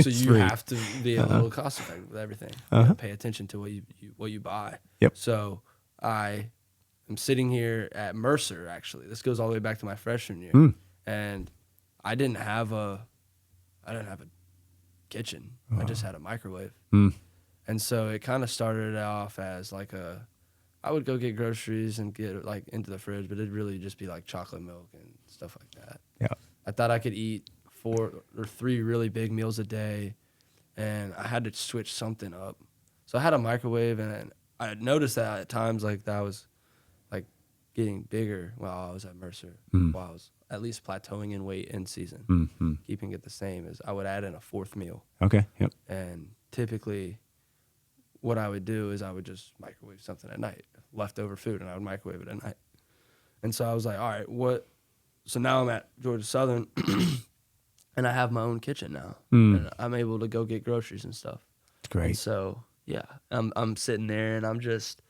So you have to be a little cost effective with everything. You have to pay attention to what you buy. Yep. So I am sitting here at Mercer. Actually, this goes all the way back to my freshman year, and I didn't have a kitchen. I just had a microwave, and so it kind of started off as like I would go get groceries and get like into the fridge, but it'd really just be like chocolate milk and stuff like that. Yeah. I thought I could eat 4 or 3 really big meals a day, and I had to switch something up. So I had a microwave, and I had noticed that at times like that I was like getting bigger while I was at Mercer, while I was at least plateauing in weight in season, keeping it the same as I would add in a 4th meal. Okay. Yep. And typically what I would do is I would just microwave something at night, leftover food, and I would microwave it at night. And so I was like, all right, what? So now I'm at Georgia Southern, and I have my own kitchen now, and I'm able to go get groceries and stuff. It's great. And so yeah, I'm sitting there, and I'm just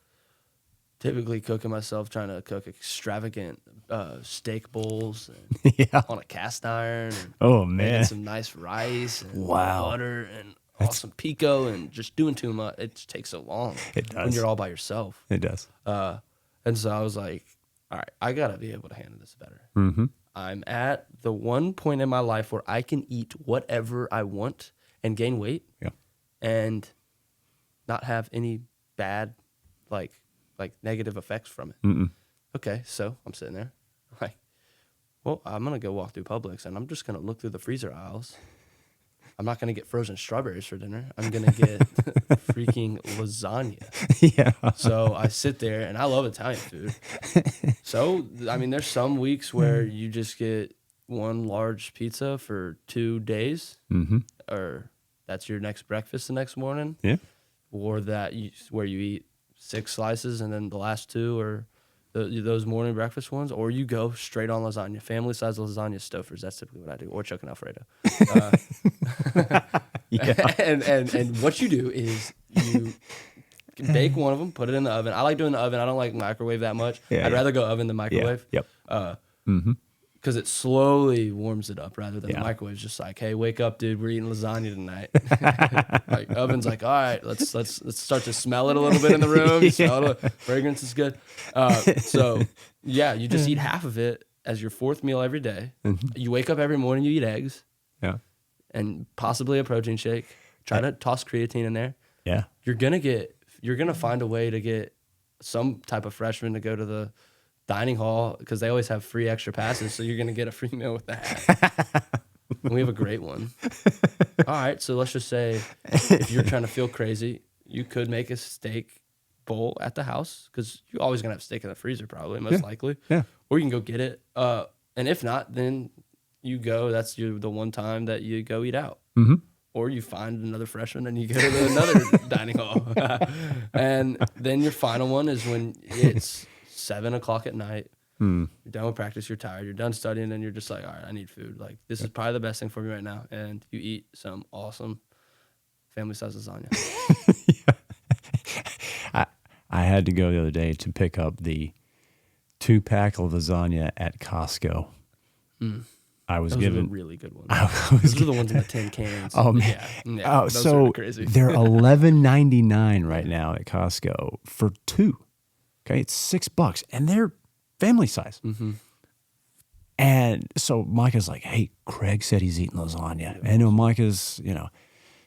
typically cooking myself, trying to cook extravagant steak bowls and Yeah. on a cast iron. And Oh, making man. some nice rice and Wow. butter and awesome pico, and just doing too much. It just takes so long. It does. When you're all by yourself. It does. And so I was like, all right, I got to be able to handle this better. Mm-hmm. I'm at the one point in my life where I can eat whatever I want and gain weight Yeah. and not have any bad, like negative effects from it. Mm-mm. Okay, so I'm sitting there, like, well, I'm gonna go walk through Publix, and I'm just gonna look through the freezer aisles. I'm not gonna get frozen strawberries for dinner. I'm gonna get freaking lasagna. Yeah. So I sit there, and I love Italian food. So I mean, there's some weeks where you just get one large pizza for 2 days, or that's your next breakfast the next morning. Yeah. Or where you eat 6 slices, and then the last 2 are those morning breakfast ones, or you go straight on lasagna, family size lasagna Stouffer's. That's typically what I do, or chicken Alfredo. Yeah. and what you do is you bake one of them, put it in the oven. I like doing the oven. I don't like microwave that much. Yeah, I'd rather go oven than microwave. Yep. Because it slowly warms it up rather than Yeah. the microwave's just like, hey, wake up, dude, we're eating lasagna tonight. Like oven's like, all right, let's start to smell it a little bit in the room. Yeah. Smell it. Fragrance is good. So yeah, you just eat half of it as your 4th meal every day. You wake up every morning, you eat eggs Yeah. and possibly a protein shake. Try to toss creatine in there. Yeah. You're gonna find a way to get some type of freshman to go to the dining hall because they always have free extra passes, so you're gonna get a free meal with that. And we have a great one. All right, so let's just say if you're trying to feel crazy, you could make a steak bowl at the house because you're always gonna have steak in the freezer, probably most likely. Yeah. Or you can go get it. And if not, then you go. That's the one time that you go eat out. Mm-hmm. Or you find another freshman and you go to another dining hall. And then your final one is when it's 7 o'clock at night. You're done with practice, you're tired, you're done studying, and you're just like, all right, I need food. Like, this is probably the best thing for me right now. And you eat some awesome family-size lasagna. I had to go the other day to pick up the 2-pack of lasagna at Costco. I was Those given are the really good ones. Those are the ones in the tin cans. Oh, man. Yeah, those so are crazy. they're $11.99 right now at Costco for 2. Okay, it's $6, and they're family size. And so Micah's like, "Hey, Craig said he's eating lasagna." And Micah's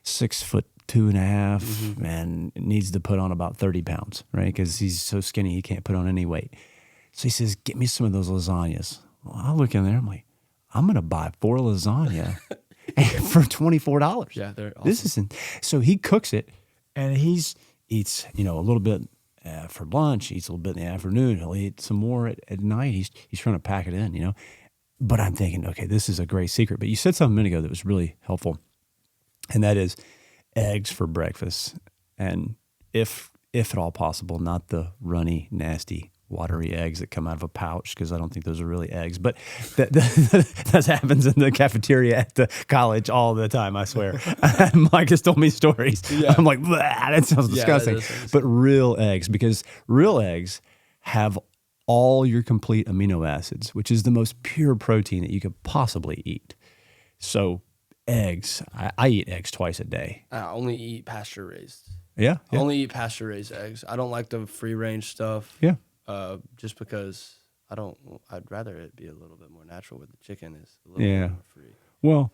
6'2.5", and needs to put on about 30 pounds, right? Because he's so skinny he can't put on any weight. So he says, "Get me some of those lasagnas." Well, I look in there, I'm like, I'm gonna buy 4 lasagna for $24. Yeah, they're awesome. This isn't. So he cooks it, and eats a little bit for lunch. Eats a little bit in the afternoon. He'll eat some more at night. He's trying to pack it in, But I'm thinking, okay, this is a great secret. But you said something a minute ago that was really helpful, and that is eggs for breakfast, and if at all possible, not the runny, nasty, watery eggs that come out of a pouch, because I don't think those are really eggs. But that happens in the cafeteria at the college all the time, I swear. Mike has told me stories. Yeah. I'm like, that sounds disgusting. But real eggs, because real eggs have all your complete amino acids, which is the most pure protein that you could possibly eat. So eggs, I eat eggs twice a day. I only eat pasture raised. Yeah. I only eat pasture raised eggs. I don't like the free range stuff. Yeah. Just because I'd rather it be a little bit more natural with the chicken is a little bit more free. Well,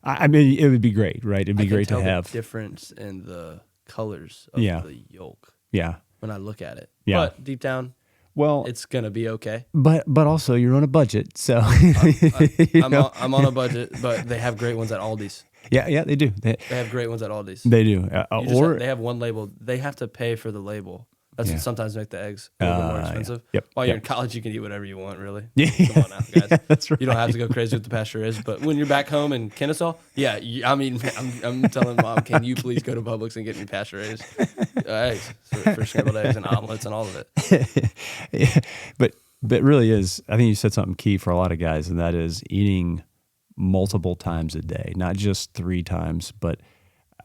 I mean, it would be great, right? It'd be great to have the difference in the colors of the yolk. Yeah. When I look at it. Yeah. But deep down, well, it's gonna be okay. But also you're on a budget, so I'm on a budget, but they have great ones at Aldi's. Yeah, they do. They have great ones at Aldi's. They do. They have one label. They have to pay for the label. That's Yeah. what sometimes make the eggs a little bit more Yeah. expensive. Yep. While you're Yep. in college, you can eat whatever you want, really. Yeah. Come on now, guys. Yeah, that's right. You don't have to go crazy with the pasture is, but when you're back home in Kennesaw, yeah, I'm telling mom, can you please go to Publix and get me pasture raised eggs for scrambled eggs and omelets and all of it. Yeah. But really is, I think you said something key for a lot of guys, and that is eating multiple times a day, not just 3 times. But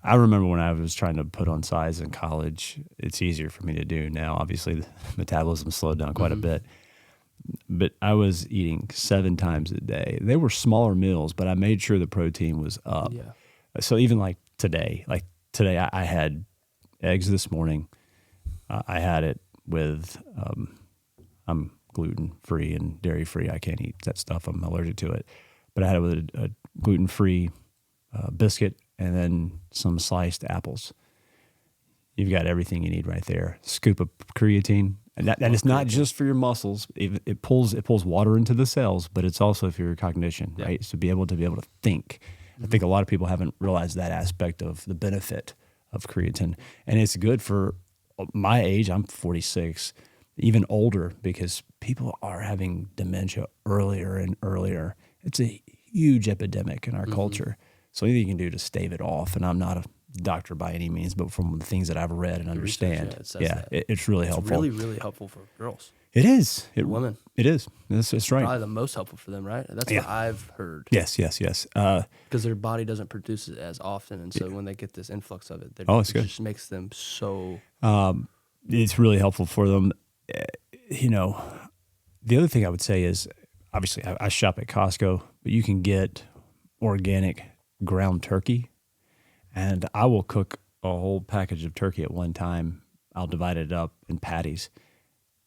I remember when I was trying to put on size in college, it's easier for me to do now. Obviously, the metabolism slowed down quite a bit. But I was eating 7 times a day. They were smaller meals, but I made sure the protein was up. Yeah. So even like today I had eggs this morning. I had it with, I'm gluten-free and dairy-free. I can't eat that stuff. I'm allergic to it. But I had it with a gluten-free biscuit and then some sliced apples. You've got everything you need right there. Scoop of creatine. And it's not just for your muscles. It pulls water into the cells, but it's also for your cognition, right? So be able to think. I think a lot of people haven't realized that aspect of the benefit of creatine. And it's good for my age. I'm 46, even older, because people are having dementia earlier and earlier. It's a huge epidemic in our culture. So anything you can do to stave it off, and I'm not a doctor by any means, but from the things that I've read and understand, it's really helpful. It's really, really helpful for girls. It is. Women. It is. It's right. Probably the most helpful for them, right? That's what I've heard. Yes. Because their body doesn't produce it as often, and so when they get this influx of it, it just makes them so. It's really helpful for them. The other thing I would say is, obviously, I shop at Costco, but you can get organic ground turkey, and I will cook a whole package of turkey at one time. I'll divide it up in patties,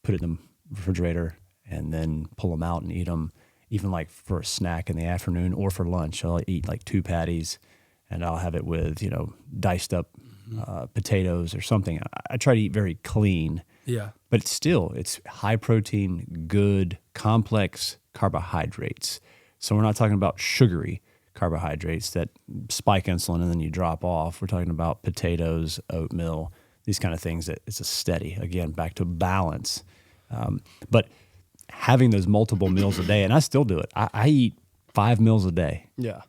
put it in the refrigerator, and then pull them out and eat them, even like for a snack in the afternoon or for lunch. I'll eat like 2 patties, and I'll have it with, diced up potatoes or something. I try to eat very clean. Yeah. But it's high protein, good, complex carbohydrates. So we're not talking about sugary carbohydrates that spike insulin and then you drop off. We're talking about potatoes, oatmeal, these kind of things that it's a steady, again, back to balance. But having those multiple meals a day, and I still do it. I eat 5 meals a day. Yeah.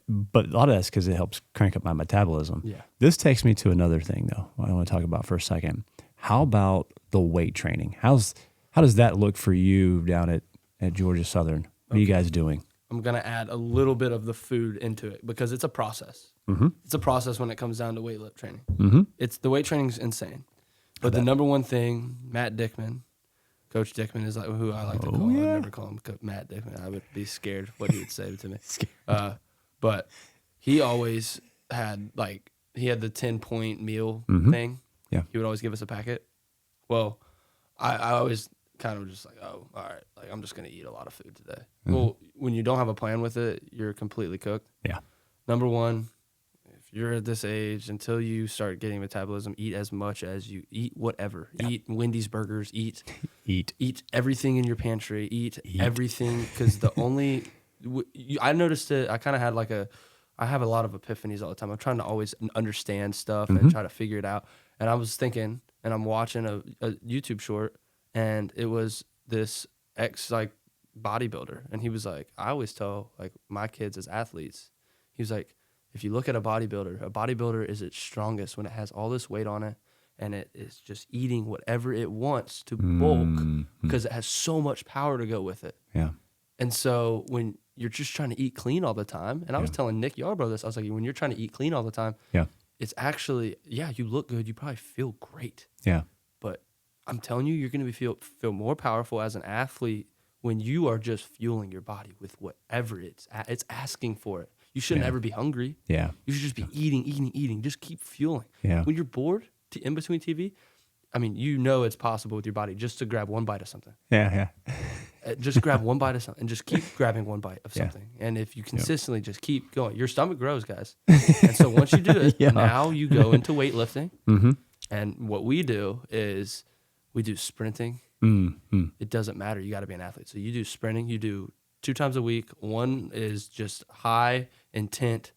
But a lot of that's because it helps crank up my metabolism. Yeah. This takes me to another thing, though, I want to talk about for a second. How about the weight training? How does that look for you down at Georgia Southern? What are you guys doing? I'm going to add a little bit of the food into it because it's a process. Mm-hmm. It's a process when it comes down to weight lift training. Mm-hmm. The weight training is insane. But the number one thing, Matt Dickman, Coach Dickman is like who I like to call. Yeah. I would never call him Matt Dickman. I would be scared what he would say to me. But he always had he had the 10-point meal thing. Yeah. He would always give us a packet. Well, I always kind of just oh, all right, I'm just going to eat a lot of food today. Mm-hmm. Well, when you don't have a plan with it, you're completely cooked. Yeah. Number one, if you're at this age, until you start getting metabolism, eat as much as you eat whatever. Yeah. Eat Wendy's burgers, eat everything in your pantry, eat. Everything, because the only, I noticed it, I kind of had I have a lot of epiphanies all the time. I'm trying to always understand stuff and try to figure it out. And I was thinking, and I'm watching a YouTube short, and it was this bodybuilder, and he was like, I always tell my kids as athletes, he was like, if you look at a bodybuilder is its strongest when it has all this weight on it, and it is just eating whatever it wants to bulk because it has so much power to go with it. Yeah. And so when you're just trying to eat clean all the time, and I was telling Nick Yarbrough this, I was like, when you're trying to eat clean all the time, it's actually, you look good, you probably feel great. Yeah. But I'm telling you, you're going to feel more powerful as an athlete when you are just fueling your body with whatever it's asking for it. You shouldn't ever be hungry. Yeah. You should just be eating. Just keep fueling. Yeah. When you're bored in between TV, it's possible with your body just to grab one bite of something. Yeah. Just grab one bite of something and just keep grabbing one bite of something. And if you consistently just keep going, your stomach grows, guys. And so once you do it, now you go into weightlifting. Mm-hmm. And what we do is we do sprinting. Mm-hmm. It doesn't matter. You got to be an athlete. So you do sprinting. You do 2 times a week. One is just high intent,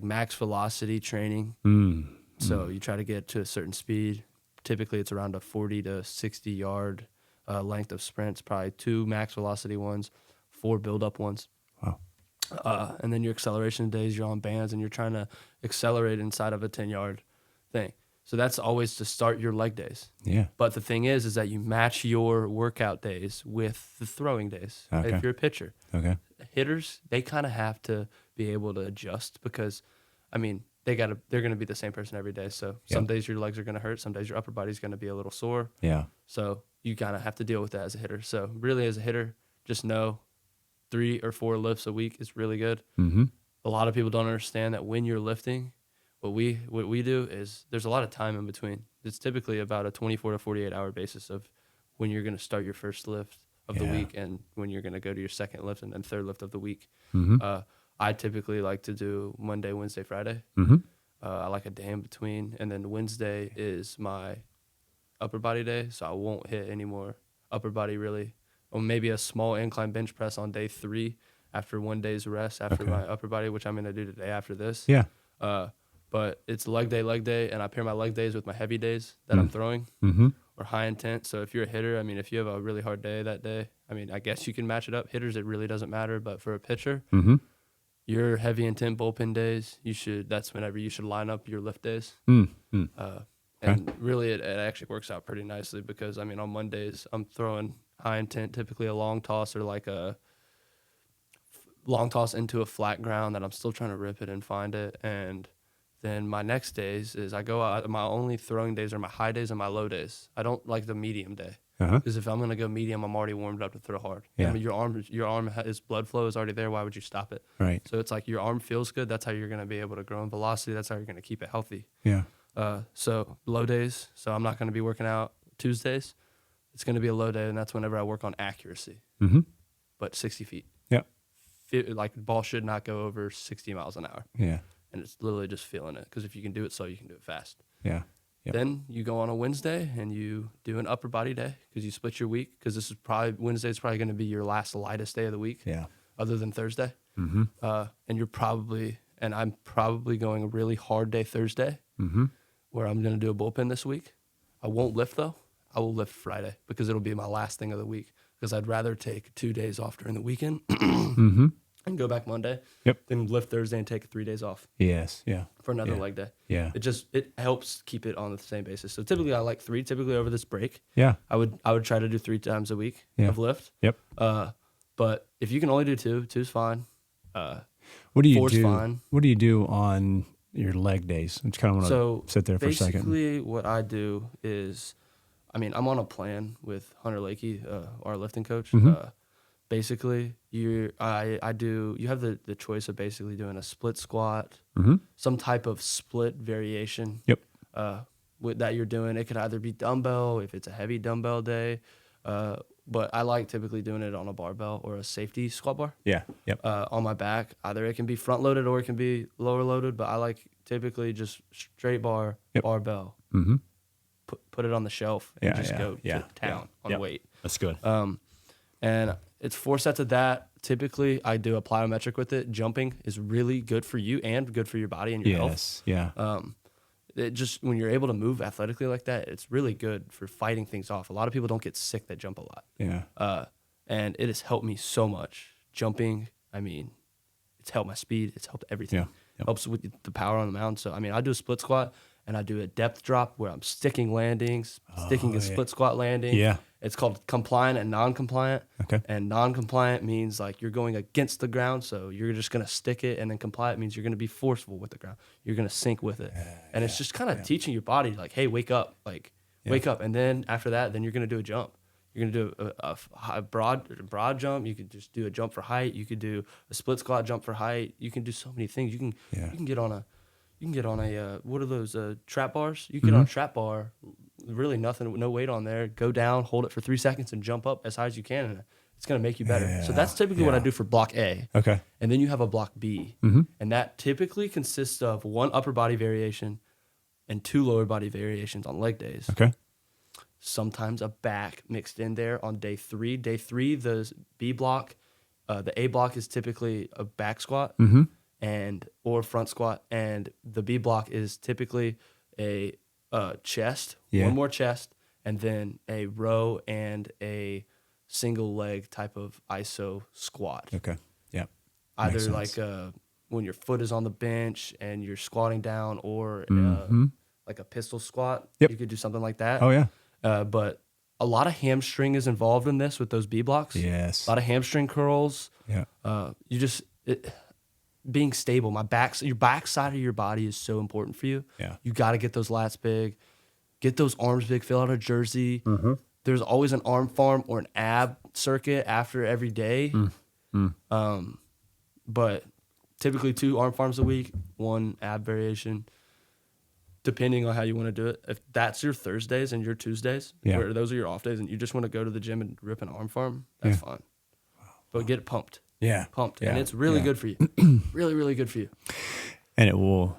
max velocity training. Mm-hmm. So you try to get to a certain speed. typically it's around a 40 to 60 yard length of sprints, probably 2 max velocity ones, 4 build up ones. Wow. And then your acceleration days, you're on bands and you're trying to accelerate inside of a 10-yard thing. So that's always to start your leg days. Yeah. But the thing is that you match your workout days with the throwing days. Okay. If you're a pitcher. Okay. Hitters, they kind of have to be able to adjust because, I mean, they're going to be the same person every day. So some days your legs are going to hurt. Some days your upper body's going to be a little sore. Yeah. So you kind of have to deal with that as a hitter. So really as a hitter, just know 3 or 4 lifts a week is really good. Mm-hmm. A lot of people don't understand that when you're lifting, what we do is there's a lot of time in between. It's typically about a 24 to 48 hour basis of when you're going to start your first lift of the week and when you're going to go to your second lift and then third lift of the week. Mm-hmm. I typically like to do Monday, Wednesday, Friday. Mm-hmm. I like a day in between. And then Wednesday is my upper body day, so I won't hit any more upper body really. Or maybe a small incline bench press on day 3 after 1 day's rest after my upper body, which I'm going to do today after this. Yeah. But it's leg day, and I pair my leg days with my heavy days that I'm throwing or high intent. So if you're a hitter, I mean, if you have a really hard day that day, I mean, I guess you can match it up. Hitters, it really doesn't matter. But for a pitcher, your heavy intent bullpen days, that's whenever you should line up your lift days. And really, it actually works out pretty nicely because, I mean, on Mondays, I'm throwing high intent, typically a long toss or like a long toss into a flat ground that I'm still trying to rip it and find it. And then my next days is I go out, my only throwing days are my high days and my low days. I don't like the medium day because if I'm going to go medium, I'm already warmed up to throw hard. Yeah. I mean, your arm is blood flow is already there. Why would you stop it? Right. So it's like your arm feels good. That's how you're going to be able to grow in velocity. That's how you're going to keep it healthy. Yeah. So low days. So I'm not going to be working out Tuesdays. It's going to be a low day, and that's whenever I work on accuracy. But 60 feet. Yeah. Like the ball should not go over 60 miles an hour. Yeah. And it's literally just feeling it because if you can do it slow, you can do it fast. Yeah. Yep. Then you go on a Wednesday and you do an upper body day because you split your week because Wednesday is probably going to be your last lightest day of the week. Yeah. Other than Thursday. And I'm probably going a really hard day Thursday where I'm going to do a bullpen this week. I won't lift though. I will lift Friday because it'll be my last thing of the week because I'd rather take 2 days off during the weekend and go back Monday than lift Thursday and take 3 days off. Yes. Yeah. For another leg day. Yeah. It helps keep it on the same basis. So typically I like 3. Typically over this break, Yeah. I would try to do 3 times a week of lift. Yep. But if you can only do 2, 2's fine. What do you 4's do? fine. What do you do on your leg days? I just kind of want to sit there for a second. Basically, what I do is, I mean, I'm on a plan with Hunter Lakey, our lifting coach. Basically, you have the choice of basically doing a split squat, some type of split variation. Yep. That you're doing. It could either be dumbbell if it's a heavy dumbbell day, but I like typically doing it on a barbell or a safety squat bar. Yeah. Yep. On my back. Either it can be front loaded or it can be lower loaded, but I like typically just straight bar, barbell. Put it on the shelf and just go to town on weight. That's good. And it's 4 sets of that. Typically, I do a plyometric with it. Jumping is really good for you and good for your body and your health. Yeah. It just when you're able to move athletically like that, it's really good for fighting things off. A lot of people don't get sick that jump a lot. Yeah. And it has helped me so much. Jumping, I mean, it's helped my speed. It's helped everything. Yeah. Yep. Helps with the power on the mound. So, I mean, I do a split squat and I do a depth drop where I'm sticking landings, sticking a split squat landing. Yeah. It's called compliant and non-compliant. Okay. And non-compliant means like you're going against the ground, so you're just going to stick it. And then compliant means you're going to be forceful with the ground. You're going to sink with it. And it's just kind of teaching your body like, hey, wake up. Wake up. And then after that, then you're going to do a jump. You're going to do a broad jump. You could just do a jump for height. You could do a split squat jump for height. You can do so many things. You can get on a what are those trap bars? You can get on a trap bar, really nothing, no weight on there. Go down, hold it for 3 seconds, and jump up as high as you can, and it's going to make you better. Yeah. So that's typically what I do for block A. Okay. And then you have a block B, and that typically consists of 1 upper body variation and 2 lower body variations on leg days. Okay. Sometimes a back mixed in there on day 3. Day 3, the B block, the A block is typically a back squat or front squat, and the B block is typically a chest, Yeah. one more chest, and then a row and a single leg type of iso squat. Okay. Yeah. Either Makes like sense. when your foot is on the bench and you're squatting down, or like a pistol squat. Yep. You could do something like that. Oh, yeah. But a lot of hamstring is involved in this with those B blocks. Yes. A lot of hamstring curls. Yeah. Being stable. Your back side of your body is so important for you. Yeah. You got to get those lats big, get those arms big, fill out a jersey. Mm-hmm. There's always an arm farm or an ab circuit after every day. But typically 2 arm farms a week, 1 ab variation, depending on how you want to do it. If that's your Thursdays and your Tuesdays, where those are your off days, and you just want to go to the gym and rip an arm farm, that's fine. But get it pumped. Yeah. Pumped. Yeah. And it's really good for you. Really, really good for you. And it will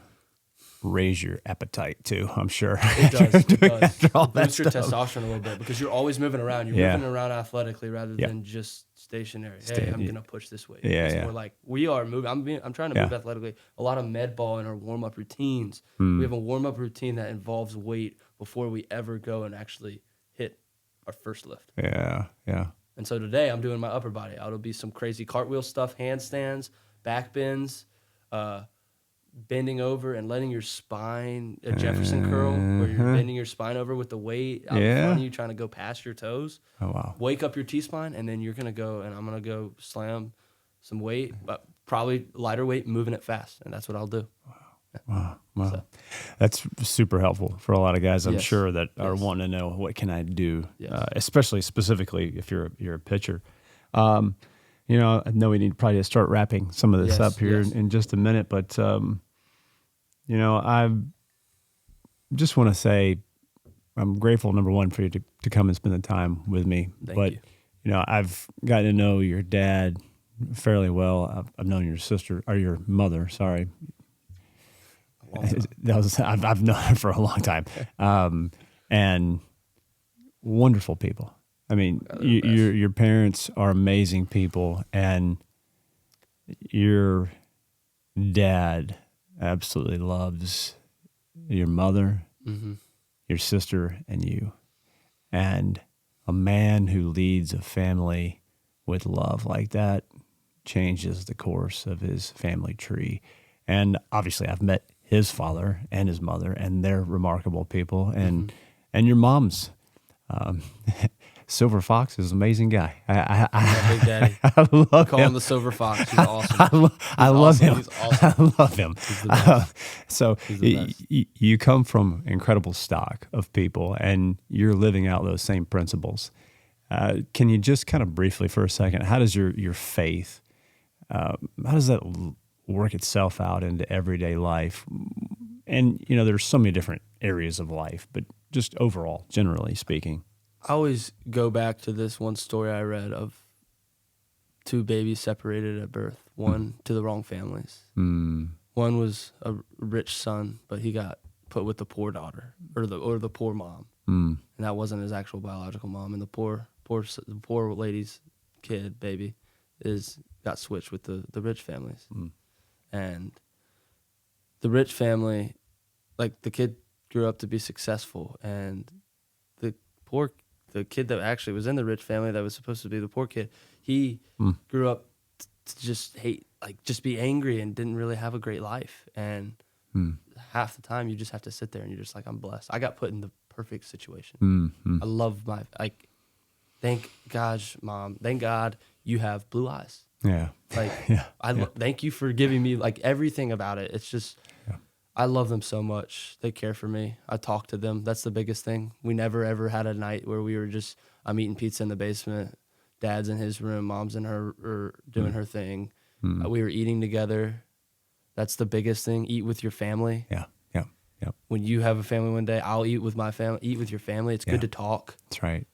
raise your appetite too, I'm sure. It does. It does. After all that Boost your stuff. testosterone a little bit because you're always moving around. You're moving around athletically rather than just stationary. Hey, I'm going to push this weight. It's more like we are moving. I'm trying to move athletically. A lot of med ball in our warm-up routines. We have a warm-up routine that involves weight before we ever go and actually hit our first lift. Yeah. Yeah. And so today I'm doing my upper body. It'll be some crazy cartwheel stuff, handstands, back bends, bending over and letting your spine, a Jefferson curl, where you're bending your spine over with the weight out in front of you, trying to go past your toes. Oh, wow. Wake up your T-spine, and then you're going to go, and I'm going to go slam some weight, but probably lighter weight, moving it fast. And that's what I'll do. Wow. So. That's super helpful for a lot of guys, I'm Yes. sure, that are wanting to know what can I do, especially specifically if you're a pitcher. I know we need probably to start wrapping some of this up here in just a minute, but I just want to say I'm grateful, number one, for you to come and spend the time with me. Thank you. I've gotten to know your dad fairly well. I've known your sister or your mother. Sorry. I've known her for a long time, and wonderful people. I mean, your parents are amazing people, and your dad absolutely loves your mother, your sister, and you. And a man who leads a family with love like that changes the course of his family tree. And obviously, I've met his father and his mother, and they're remarkable people. And your mom's Silver Fox is an amazing guy. Big Daddy. I love Call him the Silver Fox. He's awesome. I love him. He's awesome. I love him. He's the best. So He's the best. You come from incredible stock of people, and you're living out those same principles. Can you just kind of briefly for a second, how does your faith, how does that work itself out into everyday life? And, there's so many different areas of life, but just overall, generally speaking. I always go back to this one story I read of 2 babies separated at birth, one to the wrong families. One was a rich son, but he got put with the poor daughter or the poor mom, and that wasn't his actual biological mom. And the poor lady's kid, baby, got switched with the rich families, and the rich family, like the kid grew up to be successful, and the kid that actually was in the rich family that was supposed to be the poor kid, he grew up to just hate, like just be angry and didn't really have a great life. And half the time you just have to sit there and you're just like, I'm blessed. I got put in the perfect situation. I love thank gosh, Mom, thank God you have blue eyes. Yeah. Thank you for giving me like everything about it. It's just, I love them so much. They care for me. I talk to them. That's the biggest thing. We never, ever had a night where we were just, I'm eating pizza in the basement. Dad's in his room. Mom's in her doing her thing. We were eating together. That's the biggest thing. Eat with your family. Yeah. When you have a family one day, I'll eat with my family. Eat with your family. It's good to talk. That's right.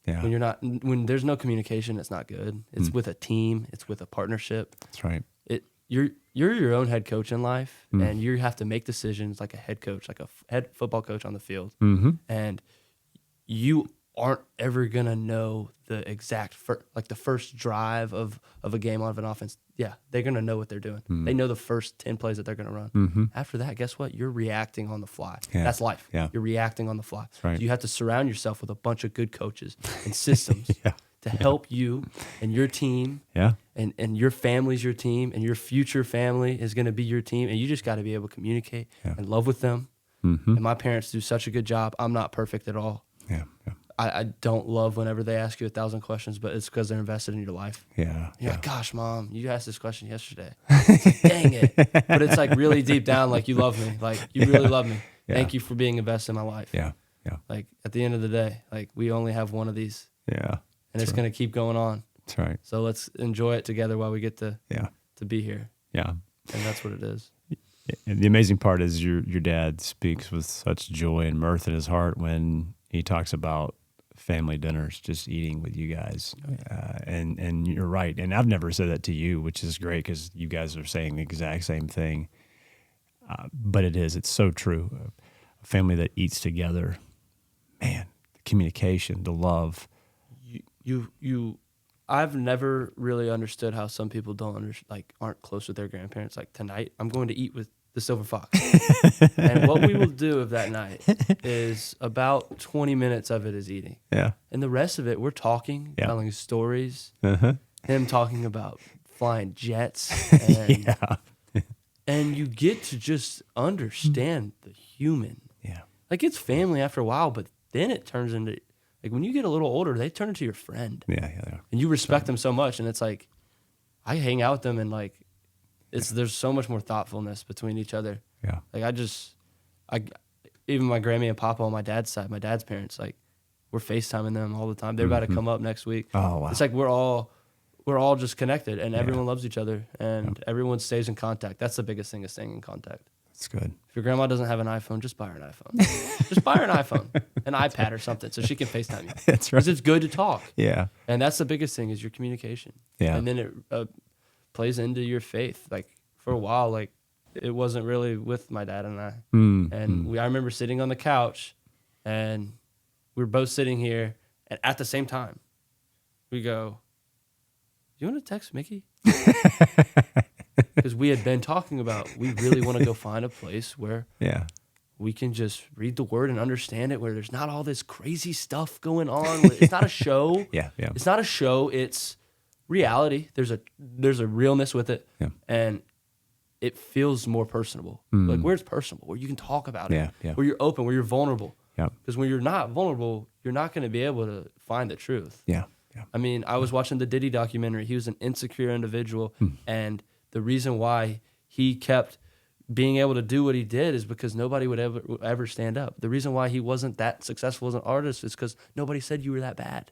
Yeah. When there's no communication, it's not good. It's with a team. It's with a partnership. That's right. You're your own head coach in life, and you have to make decisions like a head coach, like a head football coach on the field. And you aren't ever gonna know the exact the first drive of a game of an offense. Yeah, they're gonna know what they're doing. They know the first 10 plays that they're gonna run. After that, guess what? You're reacting on the fly. Yeah. That's life. Yeah. You're reacting on the fly. right. So you have to surround yourself with a bunch of good coaches and systems to help you and your team. Yeah. And your family's your team, and your future family is gonna be your team, and you just got to be able to communicate and love with them. And my parents do such a good job. I'm not perfect at all. Yeah. I don't love whenever they ask you 1,000 questions, but it's because they're invested in your life. Yeah. You're like, gosh, Mom, you asked this question yesterday. It's like, dang it. But it's like really deep down, like you love me. Like you really love me. Thank you for being invested in my life. Yeah. Like at the end of the day, like we only have one of these. Yeah. And it's going to keep going on. That's right. So let's enjoy it together while we get to be here. Yeah. And that's what it is. And the amazing part is your dad speaks with such joy and mirth in his heart when he talks about family dinners, just eating with you guys. And you're right. And I've never said that to you, which is great because you guys are saying the exact same thing. But it's so true. A family that eats together, man, the communication, the love. I've never really understood how some people aren't close with their grandparents. Like tonight, I'm going to eat with the Silver Fox. And what we will do of that night is about 20 minutes of it is eating. Yeah. And the rest of it, we're talking, telling stories, him talking about flying jets. And, and you get to just understand the human. Yeah. Like it's family after a while, but then it turns into, like when you get a little older, they turn into your friend. Yeah. And you respect them so much. And it's like, I hang out with them and like, there's so much more thoughtfulness between each other. Yeah. Like even my Grammy and Papa on my dad's side, my dad's parents, like we're FaceTiming them all the time. They're about to come up next week. Oh, wow. It's like we're all just connected and everyone loves each other and everyone stays in contact. That's the biggest thing, is staying in contact. That's good. If your grandma doesn't have an iPhone, just buy her an iPhone. Just buy her an iPhone, an iPad or something, so she can FaceTime you. That's right. Because it's good to talk. Yeah. And that's the biggest thing, is your communication. Yeah. And then it plays into your faith. Like for a while, like it wasn't really with my dad and I. I remember sitting on the couch and we were both sitting here, and at the same time we go, you want to text Mickey? Because we had been talking about, we really want to go find a place where we can just read the word and understand it, where there's not all this crazy stuff going on. It's not a show. It's not a show. It's reality. There's a realness with it, and it feels more personable. Like where it's personable, where you can talk about it, where you're open, where you're vulnerable. Because when you're not vulnerable, you're not going to be able to find the truth. I mean, I was watching the Diddy documentary. He was an insecure individual, and the reason why he kept being able to do what he did is because nobody would ever stand up. The reason why he wasn't that successful as an artist is because nobody said you were that bad.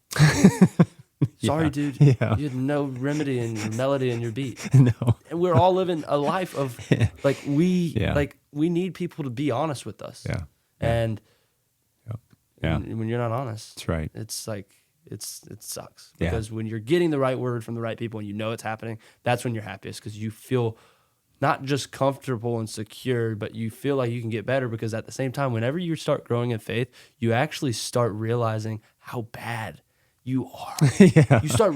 Sorry, dude. You had no remedy in your melody and your beat. No. And we're all living a life of we need people to be honest with us. And when you're not honest, that's right. It's like it sucks, because when you're getting the right word from the right people and you know it's happening, that's when you're happiest, because you feel not just comfortable and secure, but you feel like you can get better, because at the same time, whenever you start growing in faith, you actually start realizing how bad you are. You start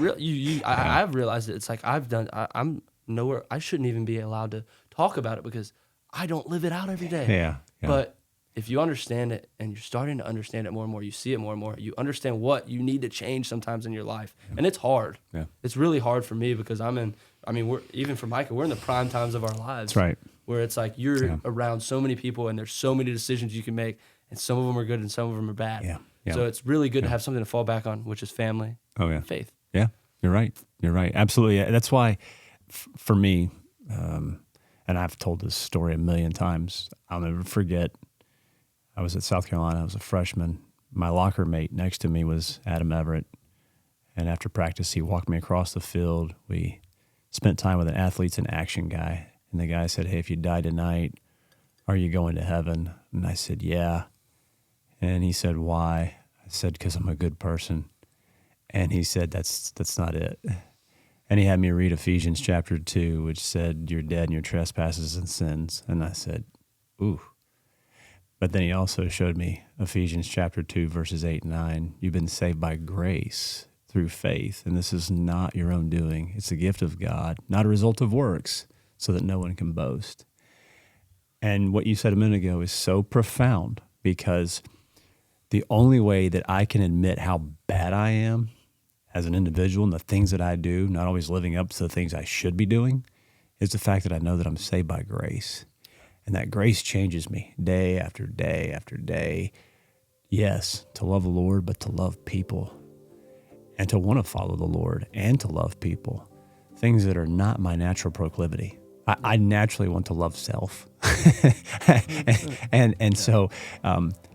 I've realized it. It's like I'm nowhere. I shouldn't even be allowed to talk about it because I don't live it out every day. But if you understand it, and you're starting to understand it more and more, you see it more and more, you understand what you need to change sometimes in your life. And it's hard. It's really hard for me, because even for Micah, we're in the prime times of our lives. That's right. Where it's like you're around so many people, and there's so many decisions you can make, and some of them are good and some of them are bad. So it's really good to have something to fall back on, which is family and faith. Yeah, you're right. You're right. Absolutely. That's why, for me, and I've told this story a million times, I'll never forget, I was at South Carolina. I was a freshman. My locker mate next to me was Adam Everett. And after practice, he walked me across the field. We spent time with an Athletes in Action guy. And the guy said, "Hey, if you die tonight, are you going to heaven?" And I said, "Yeah." And he said, "Why?" I said, "Because I'm a good person." And he said, that's not it. And he had me read Ephesians chapter 2, which said, "You're dead in your trespasses and sins." And I said, "Ooh." But then he also showed me Ephesians chapter 2, verses 8 and 9. You've been saved by grace through faith, and this is not your own doing. It's a gift of God, not a result of works, so that no one can boast. And what you said a minute ago is so profound, because the only way that I can admit how bad I am as an individual and the things that I do, not always living up to the things I should be doing, is the fact that I know that I'm saved by grace. And that grace changes me day after day after day. Yes, to love the Lord, but to love people and to want to follow the Lord and to love people, things that are not my natural proclivity. I naturally want to love self. and so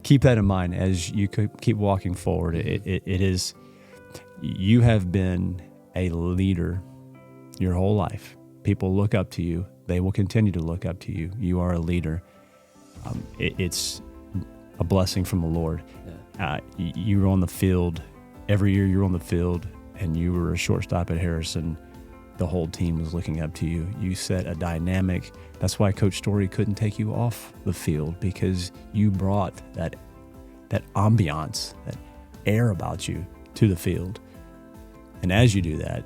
keep that in mind as you keep walking forward. It is, you have been a leader your whole life. People look up to you. They will continue to look up to you. You are a leader. It's a blessing from the Lord. Yeah. You were on the field. Every year you were on the field, and you were a shortstop at Harrison. The whole team was looking up to you. You set a dynamic. That's why Coach Story couldn't take you off the field, because you brought that ambiance, that air about you to the field. And as you do that,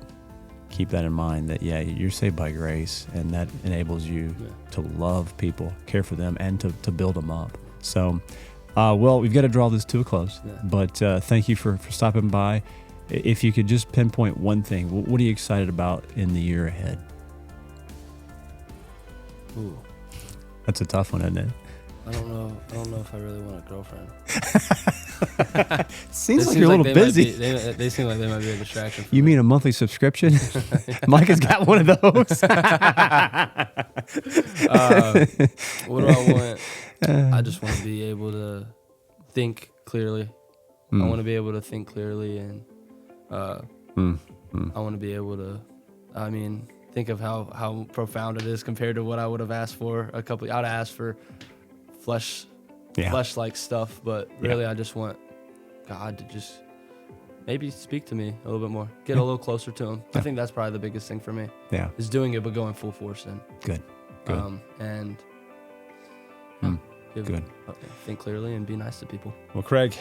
keep that in mind that, you're saved by grace, and that enables you to love people, care for them, and to build them up. So, we've got to draw this to a close, but thank you for stopping by. If you could just pinpoint one thing, what are you excited about in the year ahead? Ooh. That's a tough one, isn't it? I don't know if I really want a girlfriend. Seems like you're a little busy. They seem like they might be a distraction. You mean a monthly subscription? Mike has got one of those. What do I want? I just want to be able to think clearly. I want to be able to think clearly, and I want to be able to, think of how profound it is compared to what I would have asked for I'd have asked for flesh-like stuff, but really I just want God to just maybe speak to me a little bit more, get a little closer to him. I think that's probably the biggest thing for me. Yeah. Is doing it but going full force in. Good. Good. Think clearly and be nice to people. Well, Craig,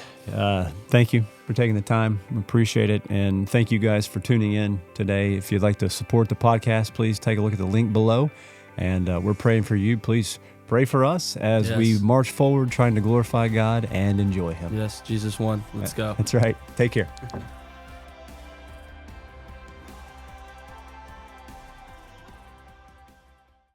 thank you for taking the time. We appreciate it. And thank you guys for tuning in today. If you'd like to support the podcast, please take a look at the link below. And we're praying for you. Please pray for us as we march forward trying to glorify God and enjoy him. Yes, Jesus won. Let's go. That's right. Take care.